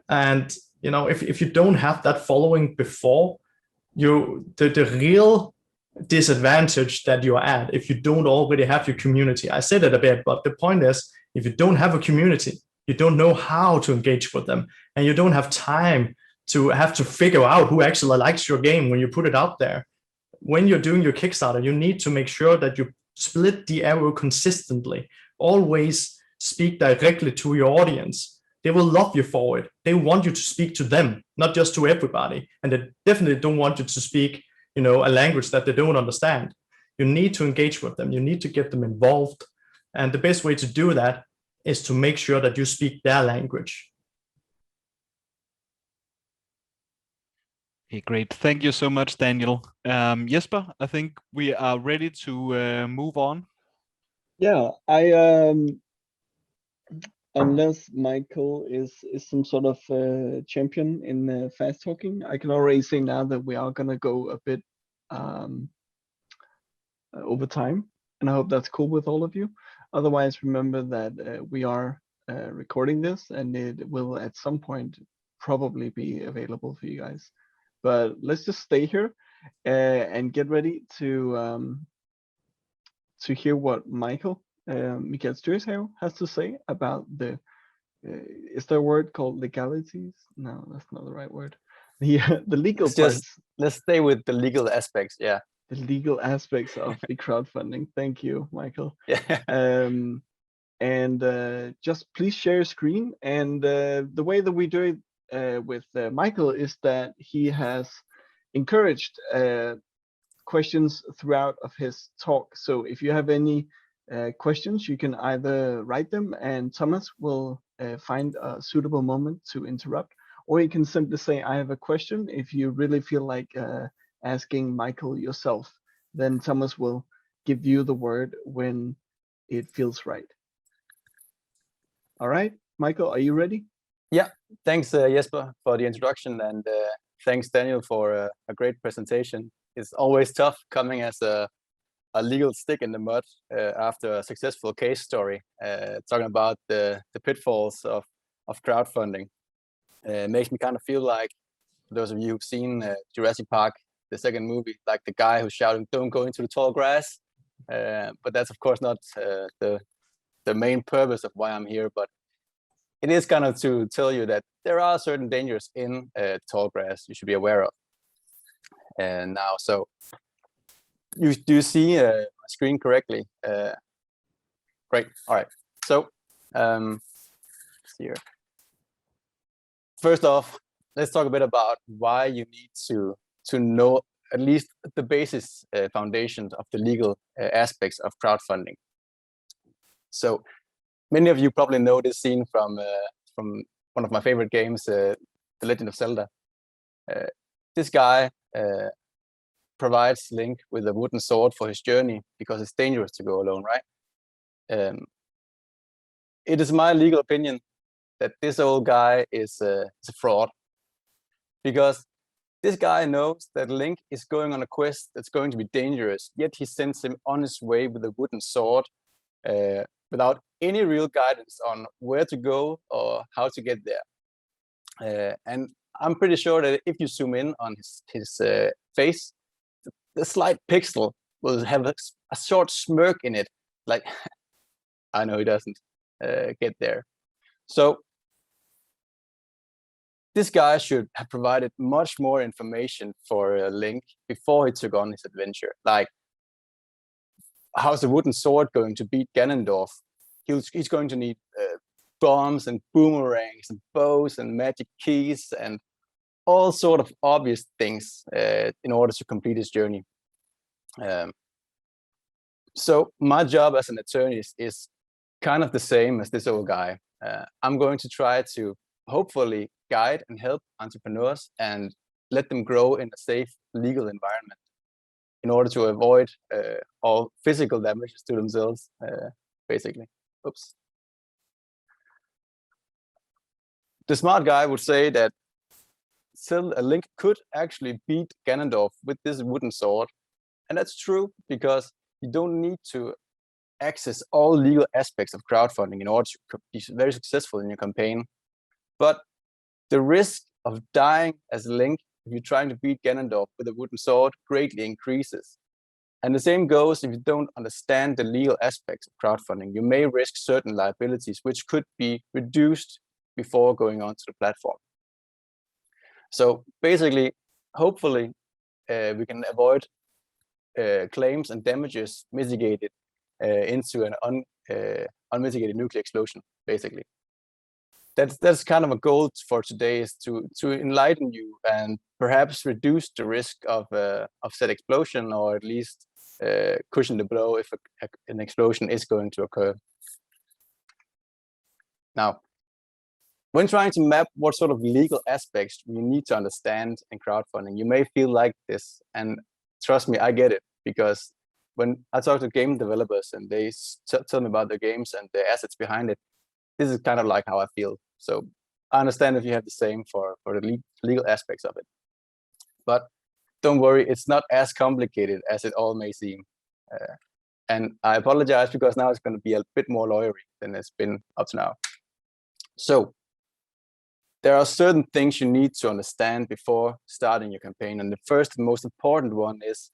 S1: And if you don't have that following before, the real disadvantage that you're at, if you don't already have your community, I said it a bit, but the point is, if you don't have a community, you don't know how to engage with them, and you don't have time to have to figure out who actually likes your game when you put it out there. When you're doing your Kickstarter, you need to make sure that you split the arrow consistently. Always speak directly to your audience. They will love you for it. They want you to speak to them, not just to everybody. And they definitely don't want you to speak, a language that they don't understand. You need to engage with them. You need to get them involved. And the best way to do that is to make sure that you speak their language.
S2: Okay, great. Thank you so much, Daniel. Jesper, I think we are ready to move on.
S4: Yeah, unless Micael is some sort of champion in fast talking, I can already say now that we are gonna go a bit over time. and I hope that's cool with all of you. Otherwise, remember that we are recording this, and it will at some point probably be available for you guys. But let's just stay here and get ready to hear what Micael Styrishave has to say about the. Is there a word called legalities? No, that's not the right word. The legal parts.
S5: Let's stay with the legal aspects. Yeah.
S4: The legal aspects of the crowdfunding. Thank you, Micael.
S5: Yeah.
S4: And just please share your screen. And the way that we do it with Micael is that he has encouraged questions throughout of his talk. So if you have any questions, you can either write them and Thomas will find a suitable moment to interrupt, or you can simply say, I have a question. If you really feel like asking Micael yourself, then Thomas will give you the word when it feels right. All right, Micael, are you ready?
S5: Yeah, thanks Jesper for the introduction, and thanks Daniel for a great presentation. It's always tough coming as a legal stick in the mud after a successful case story, talking about the pitfalls of crowdfunding. It makes me kind of feel like, for those of you who've seen Jurassic Park, the second movie, like the guy who's shouting, "Don't go into the tall grass." But that's of course not the main purpose of why I'm here, but it is kind of to tell you that there are certain dangers in tall grass you should be aware of. And now, so do you see my screen correctly? Great. All right. So here. First off, let's talk a bit about why you need to know at least the basis foundations of the legal aspects of crowdfunding. So many of you probably know this scene from one of my favorite games, The Legend of Zelda. This guy provides Link with a wooden sword for his journey because it's dangerous to go alone, right? It is my legal opinion that this old guy is a fraud, because this guy knows that Link is going on a quest that's going to be dangerous, yet he sends him on his way with a wooden sword without any real guidance on where to go or how to get there. And I'm pretty sure that if you zoom in on his face, the slight pixel will have a short smirk in it, like, I know he doesn't get there. So this guy should have provided much more information for Link before he took on his adventure. Like, how's the wooden sword going to beat Ganondorf? He's going to need bombs and boomerangs and bows and magic keys and all sort of obvious things in order to complete his journey. So my job as an attorney is kind of the same as this old guy. I'm going to try to hopefully guide and help entrepreneurs and let them grow in a safe legal environment in order to avoid all physical damages to themselves, basically. Oops. The smart guy would say that Link could actually beat Ganondorf with this wooden sword. And that's true, because you don't need to access all legal aspects of crowdfunding in order to be very successful in your campaign. But the risk of dying as Link if you're trying to beat Ganondorf with a wooden sword greatly increases. And the same goes if you don't understand the legal aspects of crowdfunding. You may risk certain liabilities which could be reduced before going onto the platform. So basically, hopefully, we can avoid claims and damages mitigated into an unmitigated nuclear explosion, basically. That's kind of a goal for today, is to enlighten you and perhaps reduce the risk of said explosion, or at least cushion the blow if an explosion is going to occur. Now, when trying to map what sort of legal aspects you need to understand in crowdfunding, you may feel like this, and trust me, I get it, because when I talk to game developers and they tell me about their games and the assets behind it, this is kind of like how I feel. So I understand if you have the same for the legal aspects of it. But don't worry, it's not as complicated as it all may seem. And I apologize because now it's going to be a bit more lawyery than it's been up to now. So there are certain things you need to understand before starting your campaign. And the first and most important one is,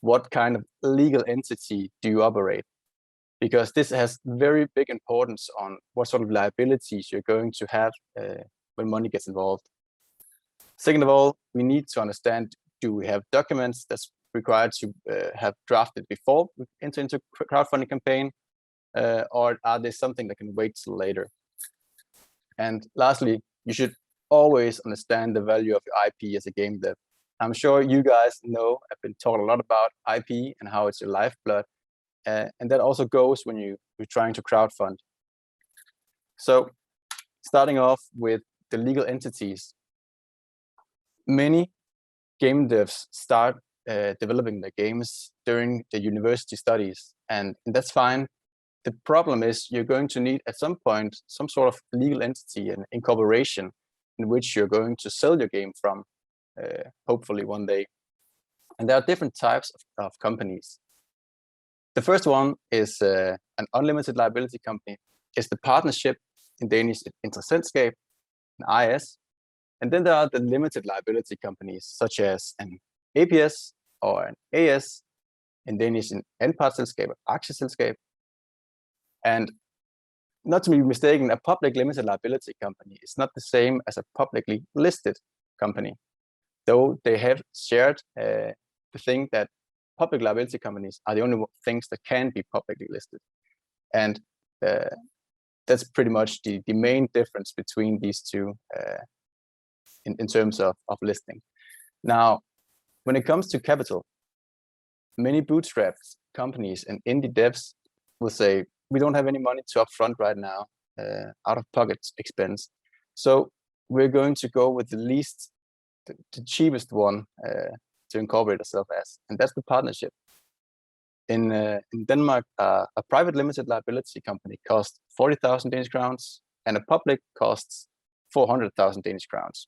S5: what kind of legal entity do you operate? Because this has very big importance on what sort of liabilities you're going to have when money gets involved. Second of all, we need to understand, do we have documents that's required to have drafted before we enter into a crowdfunding campaign, or are they something that can wait till later? And lastly, you should always understand the value of your IP as a game dev. I'm sure you guys know, I've been talking a lot about IP and how it's your lifeblood. And that also goes when you're trying to crowdfund. So starting off with the legal entities, many game devs start developing their games during the university studies, and that's fine. The problem is you're going to need at some point some sort of legal entity and incorporation in which you're going to sell your game from, hopefully one day. And there are different types of companies. The first one is an unlimited liability company. It's the partnership, in Danish, Interessentskab, an IS. And then there are the limited liability companies, such as an APS or an AS, in Danish, an anpartsselskab, aktieselskab. And not to be mistaken, a public limited liability company is not the same as a publicly listed company, though they have shared the thing that public liability companies are the only things that can be publicly listed. And that's pretty much the main difference between these two in terms of listing. Now, when it comes to capital, many bootstrapped companies and indie devs will say, we don't have any money to upfront right now, out-of-pocket expense. So we're going to go with the cheapest one to incorporate ourselves as, and that's the partnership. In Denmark, a private limited liability company costs 40,000 Danish crowns, and a public costs 400,000 Danish crowns.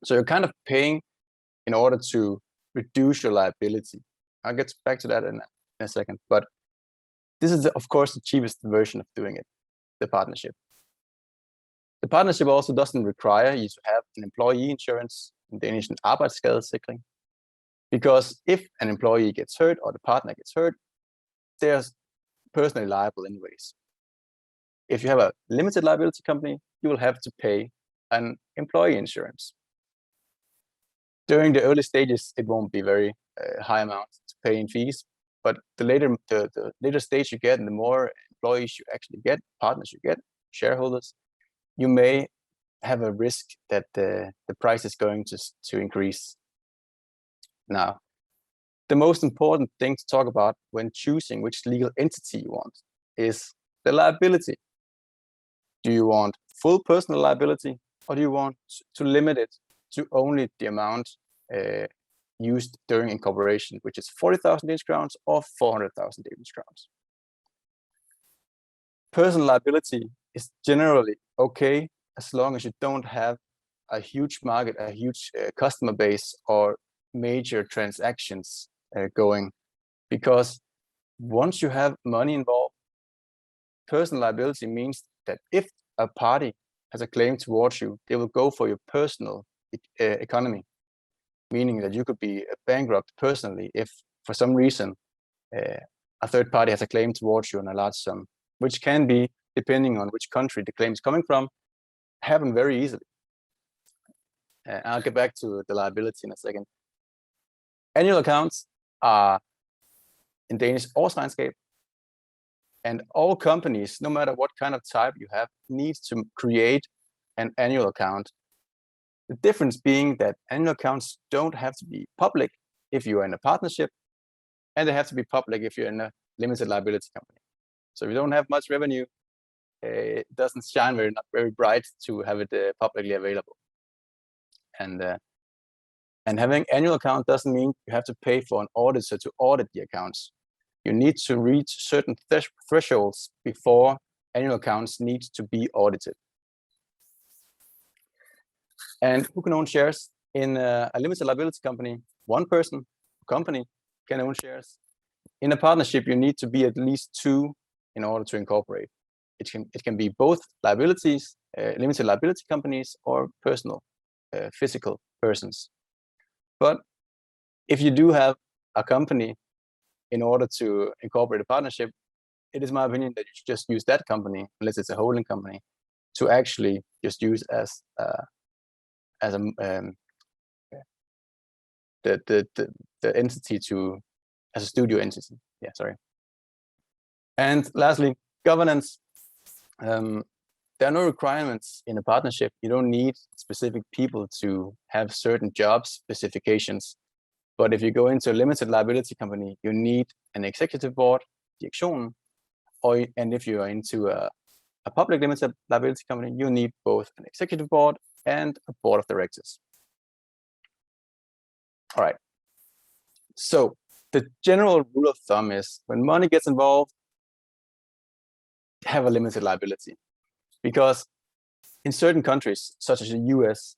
S5: So you're kind of paying in order to reduce your liability. I'll get back to that in a second, but this is, of course, the cheapest version of doing it, the partnership. The partnership also doesn't require you to have an employee insurance, in Danish, an arbejdsskadesikring, because if an employee gets hurt or the partner gets hurt, they're personally liable anyways. If you have a limited liability company, you will have to pay an employee insurance. During the early stages, it won't be very high amount to pay in fees, but the later stage you get, and the more employees you actually get, partners you get, shareholders, you may have a risk that the price is going to increase. Now, the most important thing to talk about when choosing which legal entity you want is the liability. Do you want full personal liability, or do you want to limit it to only the amount used during incorporation, which is 40,000 Danish crowns or 400,000 Danish crowns? Personal liability is generally okay as long as you don't have a huge market, a huge customer base, or major transactions going. Because once you have money involved, personal liability means that if a party has a claim towards you, they will go for your personal economy, meaning that you could be bankrupt personally if for some reason a third party has a claim towards you on a large sum, which can be, depending on which country the claim is coming from, happen very easily. I'll get back to the liability in a second. Annual accounts are, in Danish, årsregnskab, and all companies, no matter what kind of type you have, needs to create an annual account. The difference being that annual accounts don't have to be public if you are in a partnership, and they have to be public if you're in a limited liability company. So if you don't have much revenue, it doesn't shine very bright to have it publicly available. And having annual account doesn't mean you have to pay for an auditor to audit the accounts. You need to reach certain thresholds before annual accounts need to be audited. And who can own shares? In a limited liability company, one person, company, can own shares. In a partnership, you need to be at least 2 in order to incorporate. It can be both liabilities, limited liability companies, or personal, physical persons. But if you do have a company in order to incorporate a partnership, it is my opinion that you should just use that company, unless it's a holding company, to actually just use as the entity to as a studio entity. Yeah, sorry. And lastly, governance. There are no requirements in a partnership. You don't need specific people to have certain job specifications. But if you go into a limited liability company, you need an executive board, direktion, and if you are into a public limited liability company, you need both an executive board and a board of directors. All right. So the general rule of thumb is when money gets involved, have a limited liability. Because in certain countries, such as the US,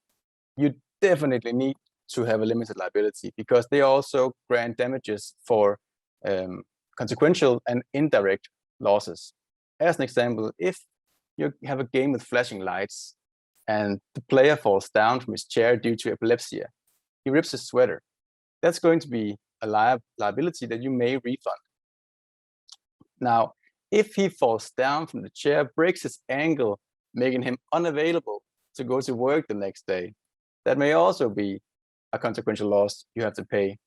S5: you definitely need to have a limited liability because they also grant damages for consequential and indirect losses. As an example, if you have a game with flashing lights and the player falls down from his chair due to epilepsy, he rips his sweater, that's going to be a liability that you may refund. Now, if he falls down from the chair, breaks his ankle, making him unavailable to go to work the next day, that may also be a consequential loss you have to pay.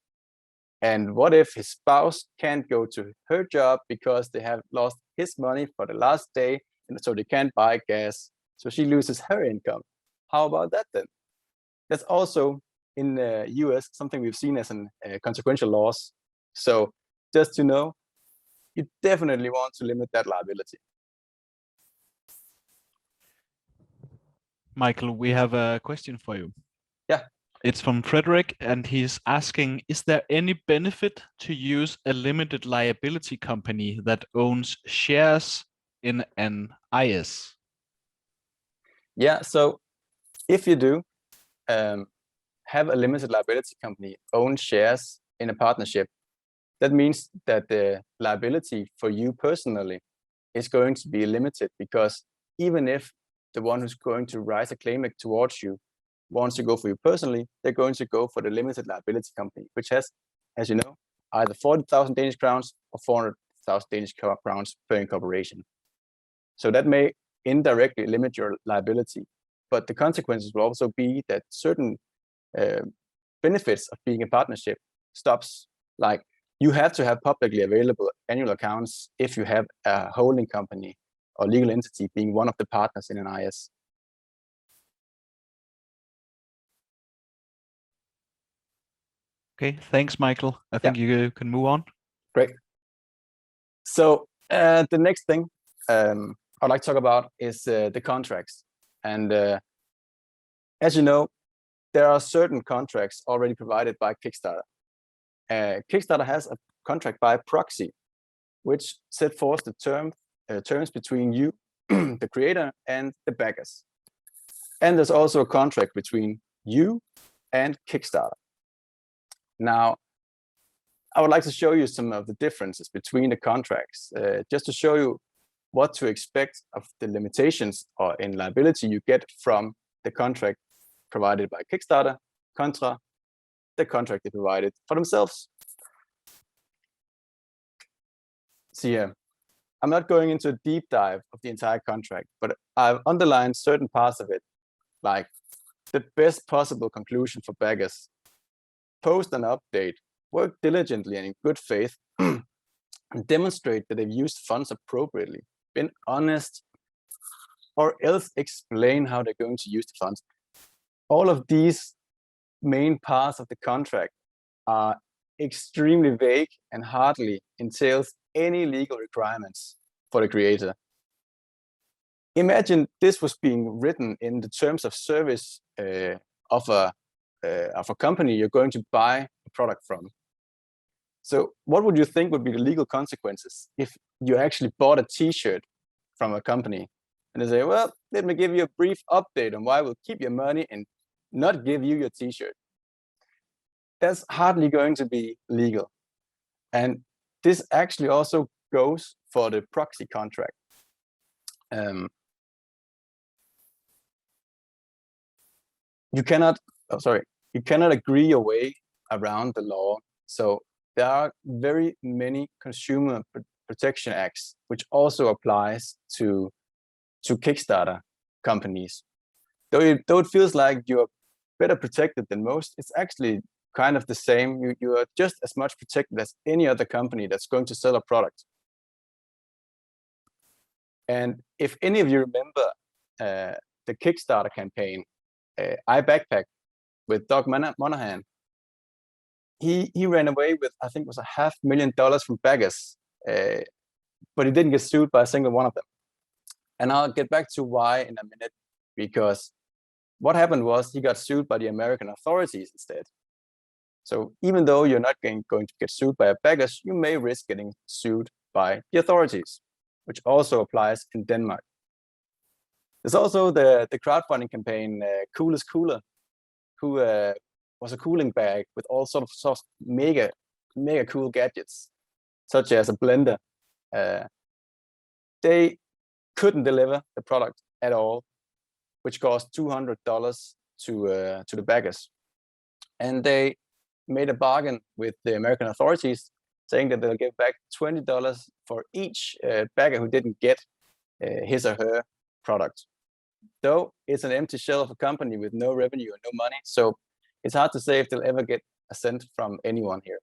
S5: And what if his spouse can't go to her job because they have lost his money for the last day, and so they can't buy gas, so she loses her income? How about that then? That's also in the US something we've seen as a consequential loss. So just to know, you definitely want to limit that liability.
S2: Micael, we have a question for you.
S5: Yeah.
S2: It's from Frederick, and he's asking, is there any benefit to use a limited liability company that owns shares in an IS?
S5: Yeah, so if you do have a limited liability company own shares in a partnership, that means that the liability for you personally is going to be limited, because even if the one who's going to raise a claim towards you wants to go for you personally, they're going to go for the limited liability company, which has, as you know, either 40,000 Danish crowns or 400,000 Danish crowns per incorporation. So that may indirectly limit your liability, but the consequences will also be that certain benefits of being a partnership stops. Like, you have to have publicly available annual accounts if you have a holding company or legal entity being one of the partners in an IS.
S2: Okay, thanks, Micael. I think you can move on.
S5: Great. So the next thing I'd like to talk about is the contracts. And as you know, there are certain contracts already provided by Kickstarter. Kickstarter has a contract by proxy, which set forth the terms between you, the creator, and the backers. And there's also a contract between you and Kickstarter. Now, I would like to show you some of the differences between the contracts, just to show you what to expect of the limitations or in liability you get from the contract provided by Kickstarter contra the contract they provided for themselves. So yeah, I'm not going into a deep dive of the entire contract, but I've underlined certain parts of it, like the best possible conclusion for backers, post an update, work diligently and in good faith, and demonstrate that they've used funds appropriately, been honest, or else explain how they're going to use the funds. All of these main parts of the contract are extremely vague and hardly entails any legal requirements for the creator. Imagine this was being written in the terms of service of a company you're going to buy a product from. So what would you think would be the legal consequences if you actually bought a t-shirt from a company and they say, well, let me give you a brief update on why we'll keep your money and not give you your t-shirt? That's hardly going to be legal. And this actually also goes for the proxy contract. You cannot agree your way around the law. So there are very many consumer protection acts, which also applies to Kickstarter companies. Though it feels like you're better protected than most, it's actually kind of the same. You are just as much protected as any other company that's going to sell a product. And if any of you remember the Kickstarter campaign, I Backpack with Doug Monahan, he ran away with, I think it was $500,000 from backers, but he didn't get sued by a single one of them. And I'll get back to why in a minute, because what happened was he got sued by the American authorities instead. So even though you're not going to get sued by a backers, you may risk getting sued by the authorities, which also applies in Denmark. There's also the crowdfunding campaign, Cool is Cooler, who was a cooling bag with all sorts of mega cool gadgets, such as a blender. They couldn't deliver the product at all, which cost $200 to the backers. And they made a bargain with the American authorities, saying that they'll give back $20 for each bagger who didn't get his or her product. Though it's an empty shell of a company with no revenue and no money, so it's hard to say if they'll ever get a cent from anyone here.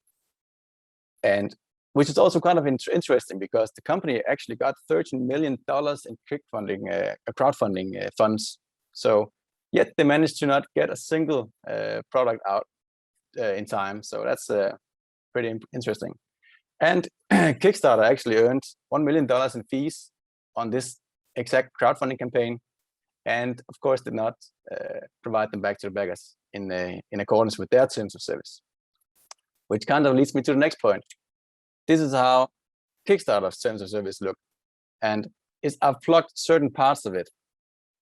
S5: And which is also kind of interesting, because the company actually got $13 million in crowdfunding funds. So yet they managed to not get a single product out in time. So that's pretty interesting. And Kickstarter actually earned $1 million in fees on this exact crowdfunding campaign, and of course did not provide them back to the backers in accordance with their terms of service. Which kind of leads me to the next point. This is how Kickstarter's terms of service look, and I've plugged certain parts of it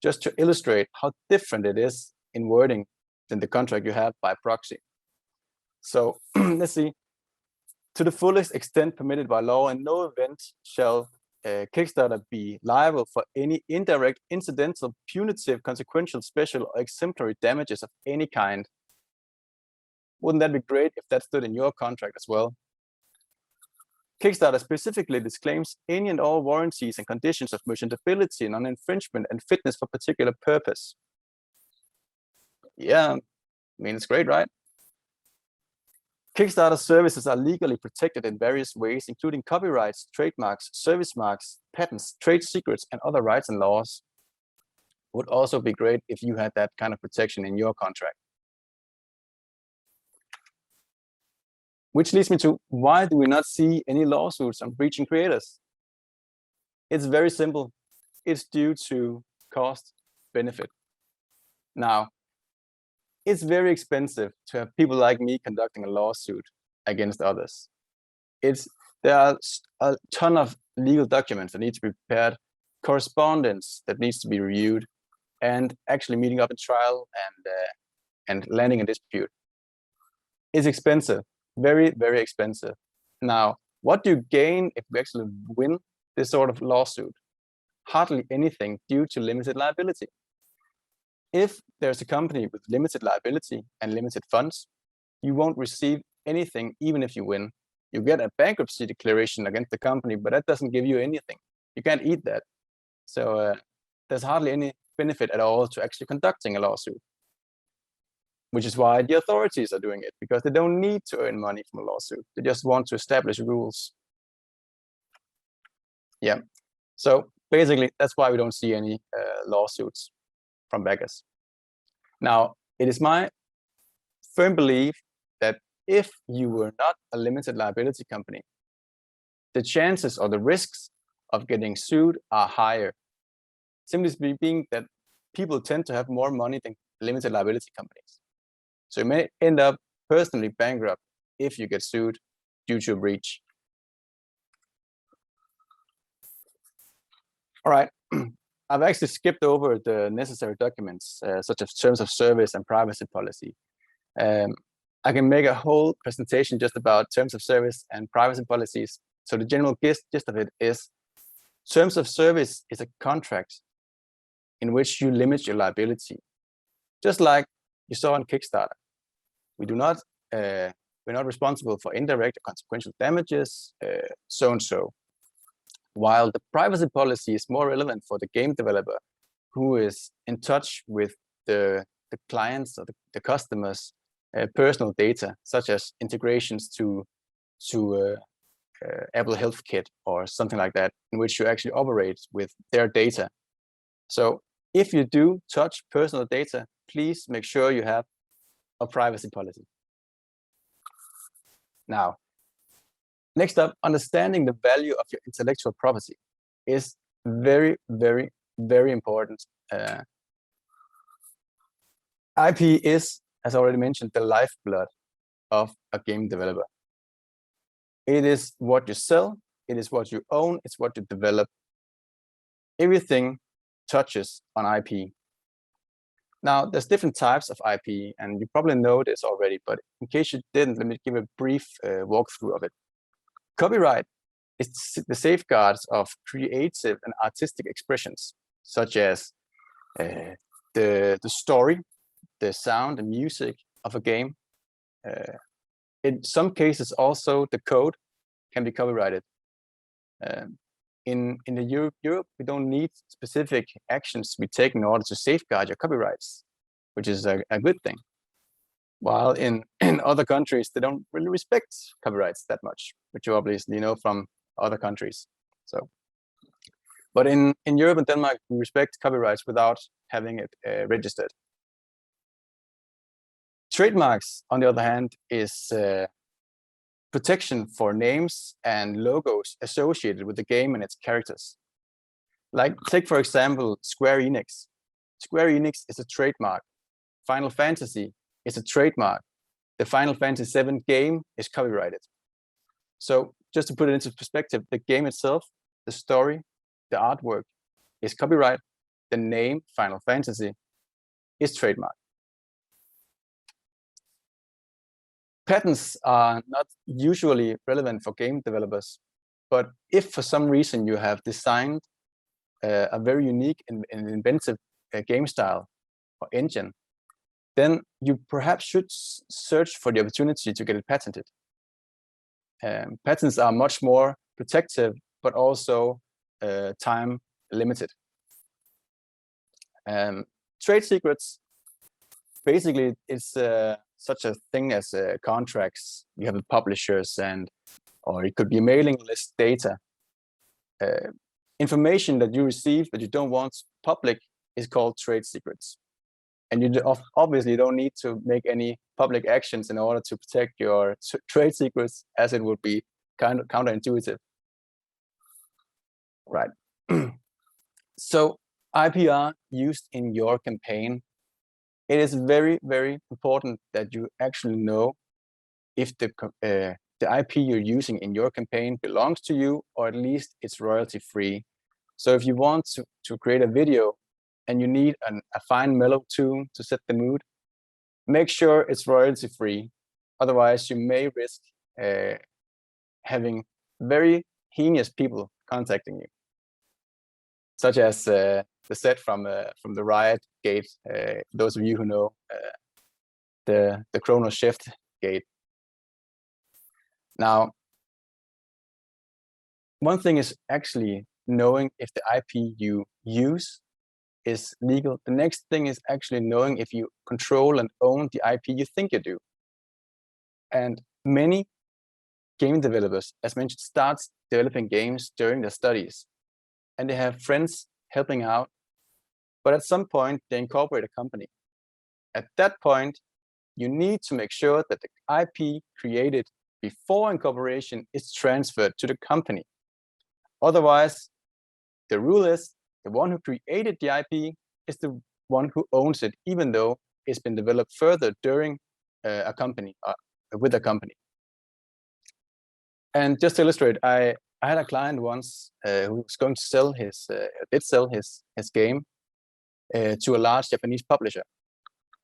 S5: just to illustrate how different it is in wording than the contract you have by proxy. So let's see. To the fullest extent permitted by law, in no event shall Kickstarter be liable for any indirect, incidental, punitive, consequential, special, or exemplary damages of any kind. Wouldn't that be great if that stood in your contract as well? Kickstarter specifically disclaims any and all warranties and conditions of merchantability, non-infringement, and fitness for particular purpose. Yeah, I mean, it's great, right? Kickstarter services are legally protected in various ways, including copyrights, trademarks, service marks, patents, trade secrets, and other rights and laws. Would also be great if you had that kind of protection in your contract. Which leads me to, why do we not see any lawsuits on breaching creators? It's very simple. It's due to cost benefit. Now, it's very expensive to have people like me conducting a lawsuit against others. There are a ton of legal documents that need to be prepared, correspondence that needs to be reviewed, and actually meeting up in trial and landing a dispute. It's expensive, very, very expensive. Now, what do you gain if we actually win this sort of lawsuit? Hardly anything, due to limited liability. If there's a company with limited liability and limited funds, you won't receive anything even if you win. You get a bankruptcy declaration against the company, but that doesn't give you anything. You can't eat that. So there's hardly any benefit at all to actually conducting a lawsuit, which is why the authorities are doing it, because they don't need to earn money from a lawsuit. They just want to establish rules. Yeah, so basically that's why we don't see any lawsuits from backers. Now, it is my firm belief that if you were not a limited liability company, the chances or the risks of getting sued are higher. Simply speaking, that people tend to have more money than limited liability companies. So you may end up personally bankrupt if you get sued due to a breach. All right. I've actually skipped over the necessary documents, such as terms of service and privacy policy. I I can make a whole presentation just about terms of service and privacy policies. So the general gist of it is terms of service is a contract in which you limit your liability. Just like you saw on Kickstarter, we're not responsible for indirect or consequential damages, so and so. While the privacy policy is more relevant for the game developer who is in touch with the clients or the customers' personal data, such as integrations to Apple Health Kit or something like that, in which you actually operate with their data. So if you do touch personal data, please make sure you have a privacy policy. Now, next up, understanding the value of your intellectual property is very, very, very important. IP is, as I already mentioned, the lifeblood of a game developer. It is what you sell, it is what you own, it's what you develop. Everything touches on IP. Now, there's different types of IP, and you probably know this already, but in case you didn't, let me give a brief walkthrough of it. Copyright is the safeguards of creative and artistic expressions, such as the story, the sound, the music of a game. In some cases, also the code can be copyrighted. In Europe, we don't need specific actions to be taken in order to safeguard your copyrights, which is a good thing. While in other countries, they don't really respect copyrights that much, which you obviously know from other countries. So, but in Europe and Denmark, we respect copyrights without having it registered. Trademarks, on the other hand, is protection for names and logos associated with the game and its characters. Like, take for example, Square Enix. Square Enix is a trademark. Final Fantasy is a trademark. The Final Fantasy VII game is copyrighted. So just to put it into perspective, the game itself, the story, the artwork is copyright. The name Final Fantasy is trademark. Patents are not usually relevant for game developers, but if for some reason you have designed a very unique and inventive game style or engine, then you perhaps should search for the opportunity to get it patented. Patents are much more protective, but also time limited. Trade secrets, basically, it's such a thing as contracts. You have the publishers, or it could be mailing list data. Information that you receive that you don't want public is called trade secrets. And you obviously don't need to make any public actions in order to protect your trade secrets, as it would be kind of counterintuitive. Right. So IPR used in your campaign, it is very, very important that you actually know if the IP you're using in your campaign belongs to you, or at least it's royalty free. So if you want to create a video and you need a fine mellow tune to set the mood, make sure it's royalty free. Otherwise, you may risk having very heinous people contacting you, such as the set from the Riot Gate. Those of you who know the Chrono Shift Gate. Now, one thing is actually knowing if the IP you use is legal. The next thing is actually knowing if you control and own the IP you think you do. And many game developers, as mentioned, start developing games during their studies, and they have friends helping out. But at some point, they incorporate a company. At that point, you need to make sure that the IP created before incorporation is transferred to the company. Otherwise, the rule is the one who created the IP is the one who owns it, even though it's been developed further during a company, with a company. And just to illustrate, I had a client once who was going to sell did sell his game to a large Japanese publisher.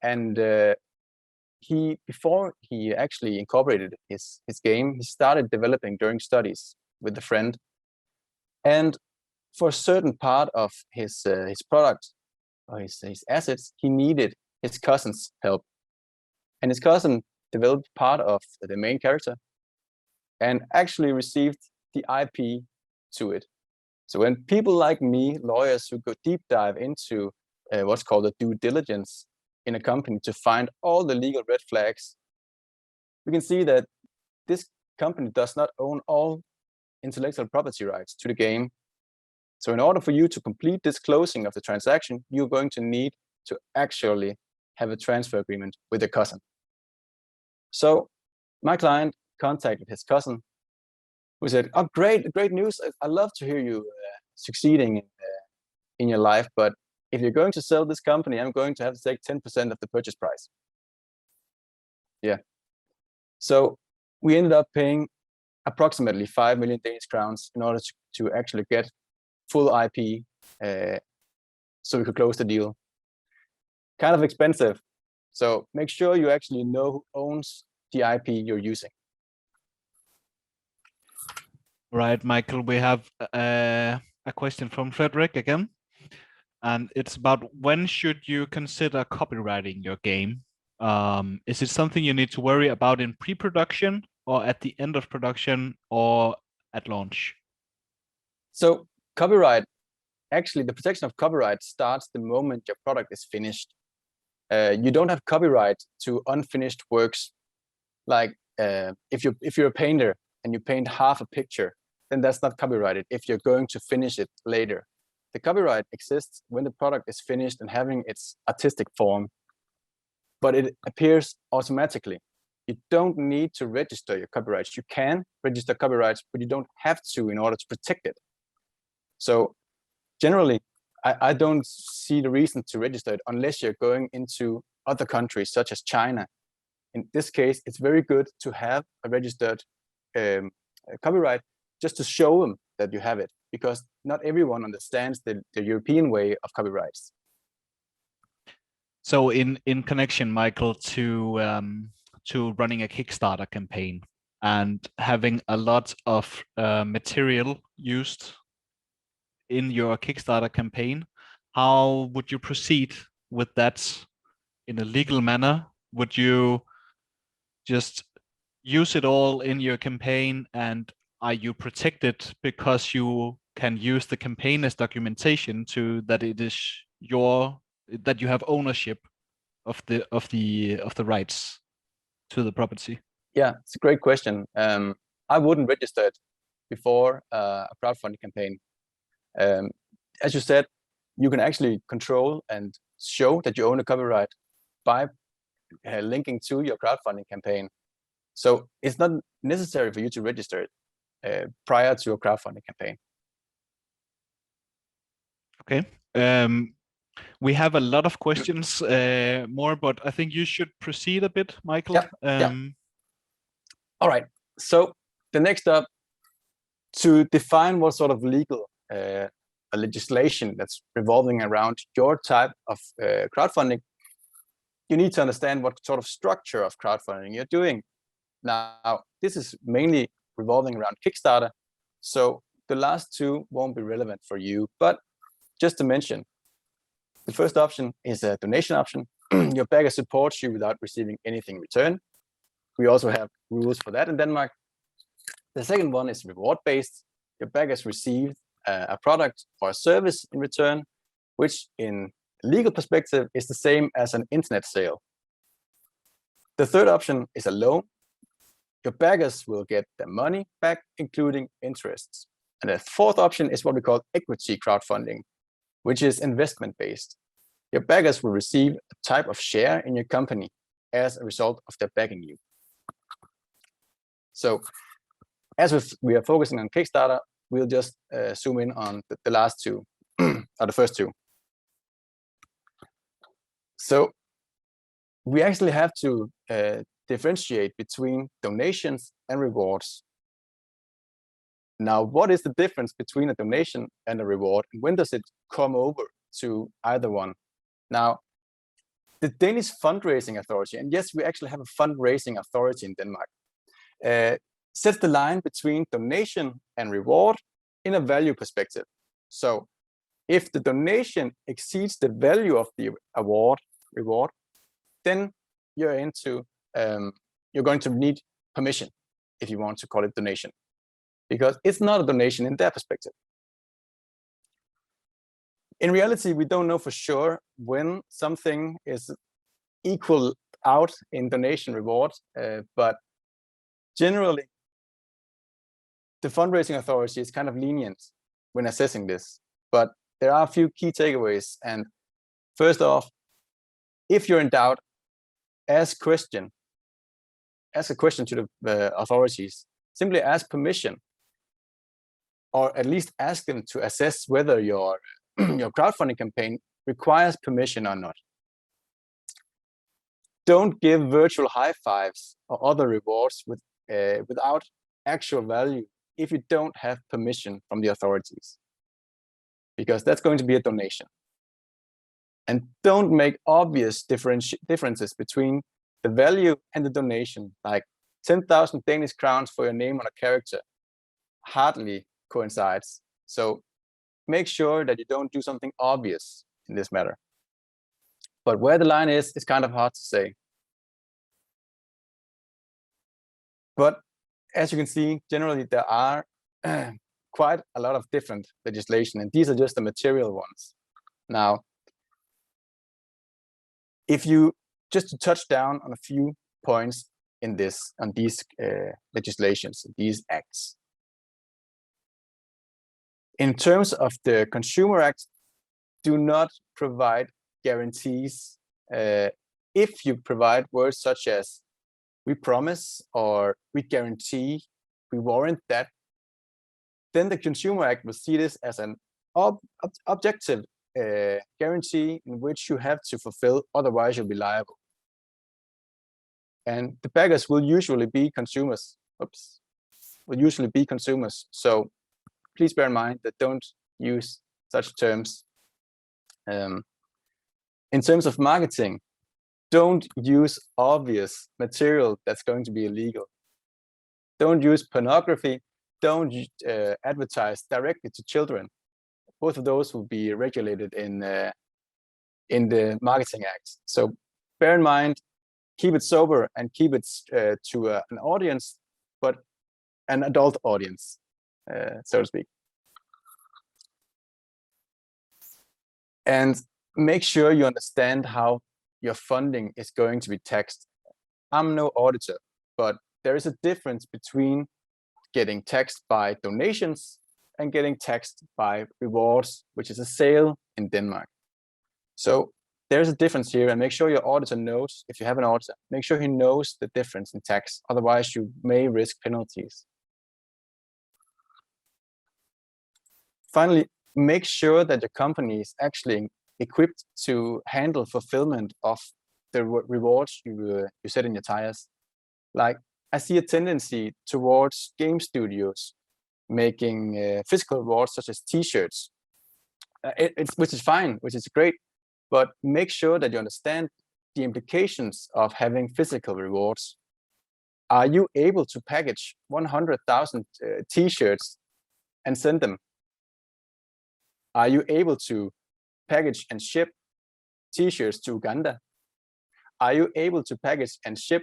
S5: And before he actually incorporated his game, he started developing during studies with a friend. And for a certain part of his product or his assets, he needed his cousin's help. And his cousin developed part of the main character and actually received the IP to it. So when people like me, lawyers who go deep dive into what's called a due diligence in a company to find all the legal red flags, we can see that this company does not own all intellectual property rights to the game. So in order for you to complete this closing of the transaction, you're going to need to actually have a transfer agreement with a cousin. So my client contacted his cousin, who said, "Oh, great news! I love to hear you succeeding in your life, but if you're going to sell this company, I'm going to have to take 10% of the purchase price." Yeah. So we ended up paying approximately 5 million Danish crowns in order to actually get full IP, so we could close the deal. Kind of expensive. So make sure you actually know who owns the IP you're using.
S2: Right, Michael, we have a question from Frederick again. And it's about when should you consider copywriting your game? Is it something you need to worry about in pre-production or at the end of production or at launch?
S5: So copyright, actually the protection of copyright starts the moment your product is finished. You don't have copyright to unfinished works. Like if you're a painter and you paint half a picture, then that's not copyrighted if you're going to finish it later. The copyright exists when the product is finished and having its artistic form, but it appears automatically. You don't need to register your copyrights. You can register copyrights, but you don't have to in order to protect it. So generally, I don't see the reason to register it unless you're going into other countries such as China. In this case, it's very good to have a registered copyright just to show them that you have it, because not everyone understands the European way of copyrights.
S2: So in connection, Michael, to running a Kickstarter campaign and having a lot of material used in your Kickstarter campaign, how would you proceed with that in a legal manner? Would you just use it all in your campaign, and are you protected because you can use the campaign as documentation to that it is that you have ownership of the rights to the property?
S5: Yeah, it's a great question. I wouldn't register it before a crowdfunding campaign. As you said, you can actually control and show that you own a copyright by linking to your crowdfunding campaign. So it's not necessary for you to register it prior to a crowdfunding campaign.
S2: Okay. We have a lot of questions more, but I think you should proceed a bit, Michael.
S5: Yeah. All right. So the next up, to define what sort of legal legislation that's revolving around your type of crowdfunding, you need to understand what sort of structure of crowdfunding you're doing. Now, this is mainly revolving around Kickstarter, so the last two won't be relevant for you, but just to mention, the first option is a donation option. Your backer supports you without receiving anything in return. We also have rules for that in Denmark. The second one is reward-based. Your backers receive a product or a service in return, which in legal perspective is the same as an internet sale. The third option is a loan. Your backers will get their money back, including interests. And the fourth option is what we call equity crowdfunding, which is investment-based. Your backers will receive a type of share in your company as a result of their backing you. So as we are focusing on Kickstarter, we'll just zoom in on the last two, or the first two. So we actually have to differentiate between donations and rewards. Now, what is the difference between a donation and a reward? And when does it come over to either one? Now, the Danish fundraising authority, and yes, we actually have a fundraising authority in Denmark, sets the line between donation and reward in a value perspective. So if the donation exceeds the value of the reward, then you're going to need permission if you want to call it donation, because it's not a donation in their perspective. In reality, we don't know for sure when something is equal out in donation reward, but generally, the fundraising authority is kind of lenient when assessing this. But there are a few key takeaways. And first off, if you're in doubt, ask a question to the authorities. Simply ask permission, or at least ask them to assess whether your crowdfunding campaign requires permission or not. Don't give virtual high fives or other rewards without actual value if you don't have permission from the authorities, because that's going to be a donation. And don't make obvious differences between the value and the donation, like 10,000 Danish crowns for your name on a character hardly coincides. So make sure that you don't do something obvious in this matter. But where the line is, it's kind of hard to say. But as you can see, generally there are quite a lot of different legislation, and these are just the material ones. Now, if you just to touch down on a few points in this, on these legislations, these acts. In terms of the Consumer Act, do not provide guarantees. If you provide words such as "we promise" or "we guarantee," "we warrant that," then the Consumer Act will see this as an objective guarantee in which you have to fulfill, otherwise you'll be liable. And the backers will usually be consumers. So please bear in mind that don't use such terms. In terms of marketing, don't use obvious material that's going to be illegal. Don't use pornography. Don't advertise directly to children. Both of those will be regulated in the Marketing Act. So bear in mind, keep it sober and keep it to an audience, but an adult audience, so to speak. And make sure you understand how your funding is going to be taxed. I'm no auditor, but there is a difference between getting taxed by donations and getting taxed by rewards, which is a sale in Denmark. So there's a difference here, and make sure your auditor knows, if you have an auditor, make sure he knows the difference in tax. Otherwise, you may risk penalties. Finally, make sure that your company is actually equipped to handle fulfillment of the rewards you set in your tires. Like, I see a tendency towards game studios making physical rewards such as t-shirts, which is fine, which is great, but make sure that you understand the implications of having physical rewards. Are you able to package 100,000 t-shirts and send them? Are you able to package and ship t-shirts to Uganda? Are you able to package and ship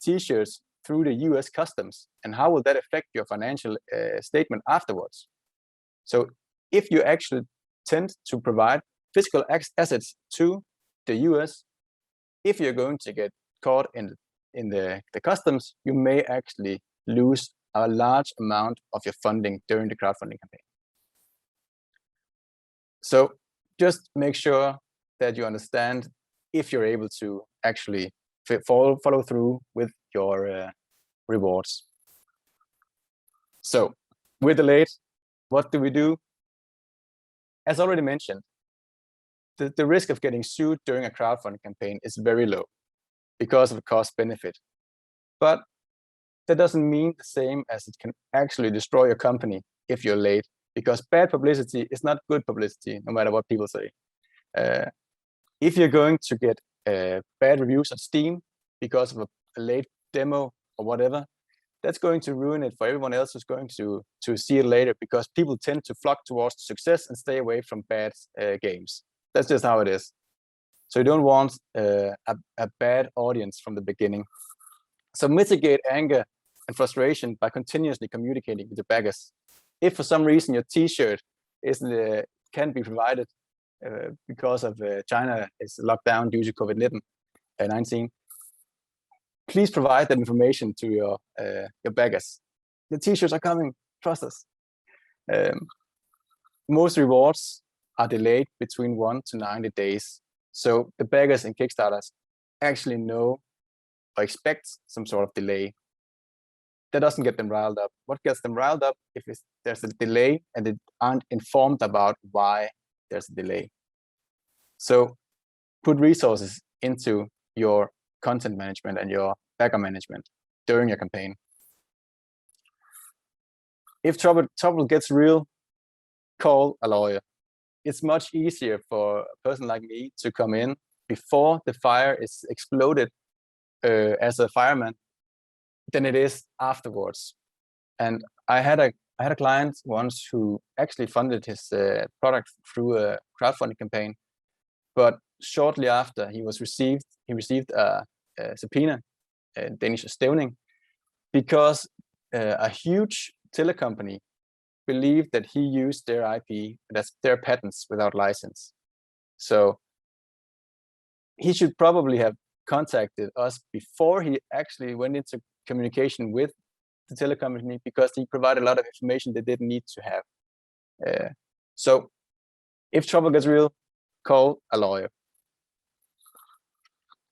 S5: t-shirts through the US customs? And how will that affect your financial statement afterwards? So if you actually tend to provide physical assets to the US, if you're going to get caught in the customs, you may actually lose a large amount of your funding during the crowdfunding campaign. So just make sure that you understand if you're able to actually follow through with your rewards. So we're delayed. What do we do? As already mentioned, the risk of getting sued during a crowdfunding campaign is very low because of the cost benefit. But that doesn't mean the same as it can actually destroy your company if you're late, because bad publicity is not good publicity, no matter what people say. if you're going to get bad reviews on Steam because of a late demo or whatever, that's going to ruin it for everyone else who's going to see it later, because people tend to flock towards success and stay away from bad games. That's just how it is. So you don't want a bad audience from the beginning. So mitigate anger and frustration by continuously communicating with the backers. If for some reason your T-shirt can't be provided because of China is locked down due to COVID-19, please provide that information to your backers. The T-shirts are coming, trust us. Most rewards are delayed between 1 to 90 days. So the backers and Kickstarters actually know or expect some sort of delay. That doesn't get them riled up. What gets them riled up if there's a delay and they aren't informed about why there's a delay. So put resources into your content management and your backer management during your campaign. If trouble gets real, call a lawyer. It's much easier for a person like me to come in before the fire is exploded as a fireman than it is afterwards. And I had a client once who actually funded his product through a crowdfunding campaign, but shortly after he received a subpoena, Danish stævning, because a huge telecompany believed that he used their IP, that's their patents, without license. So he should probably have contacted us before he actually went into communication with the telecompany, because he provided a lot of information they didn't need to have. So if trouble gets real, call a lawyer.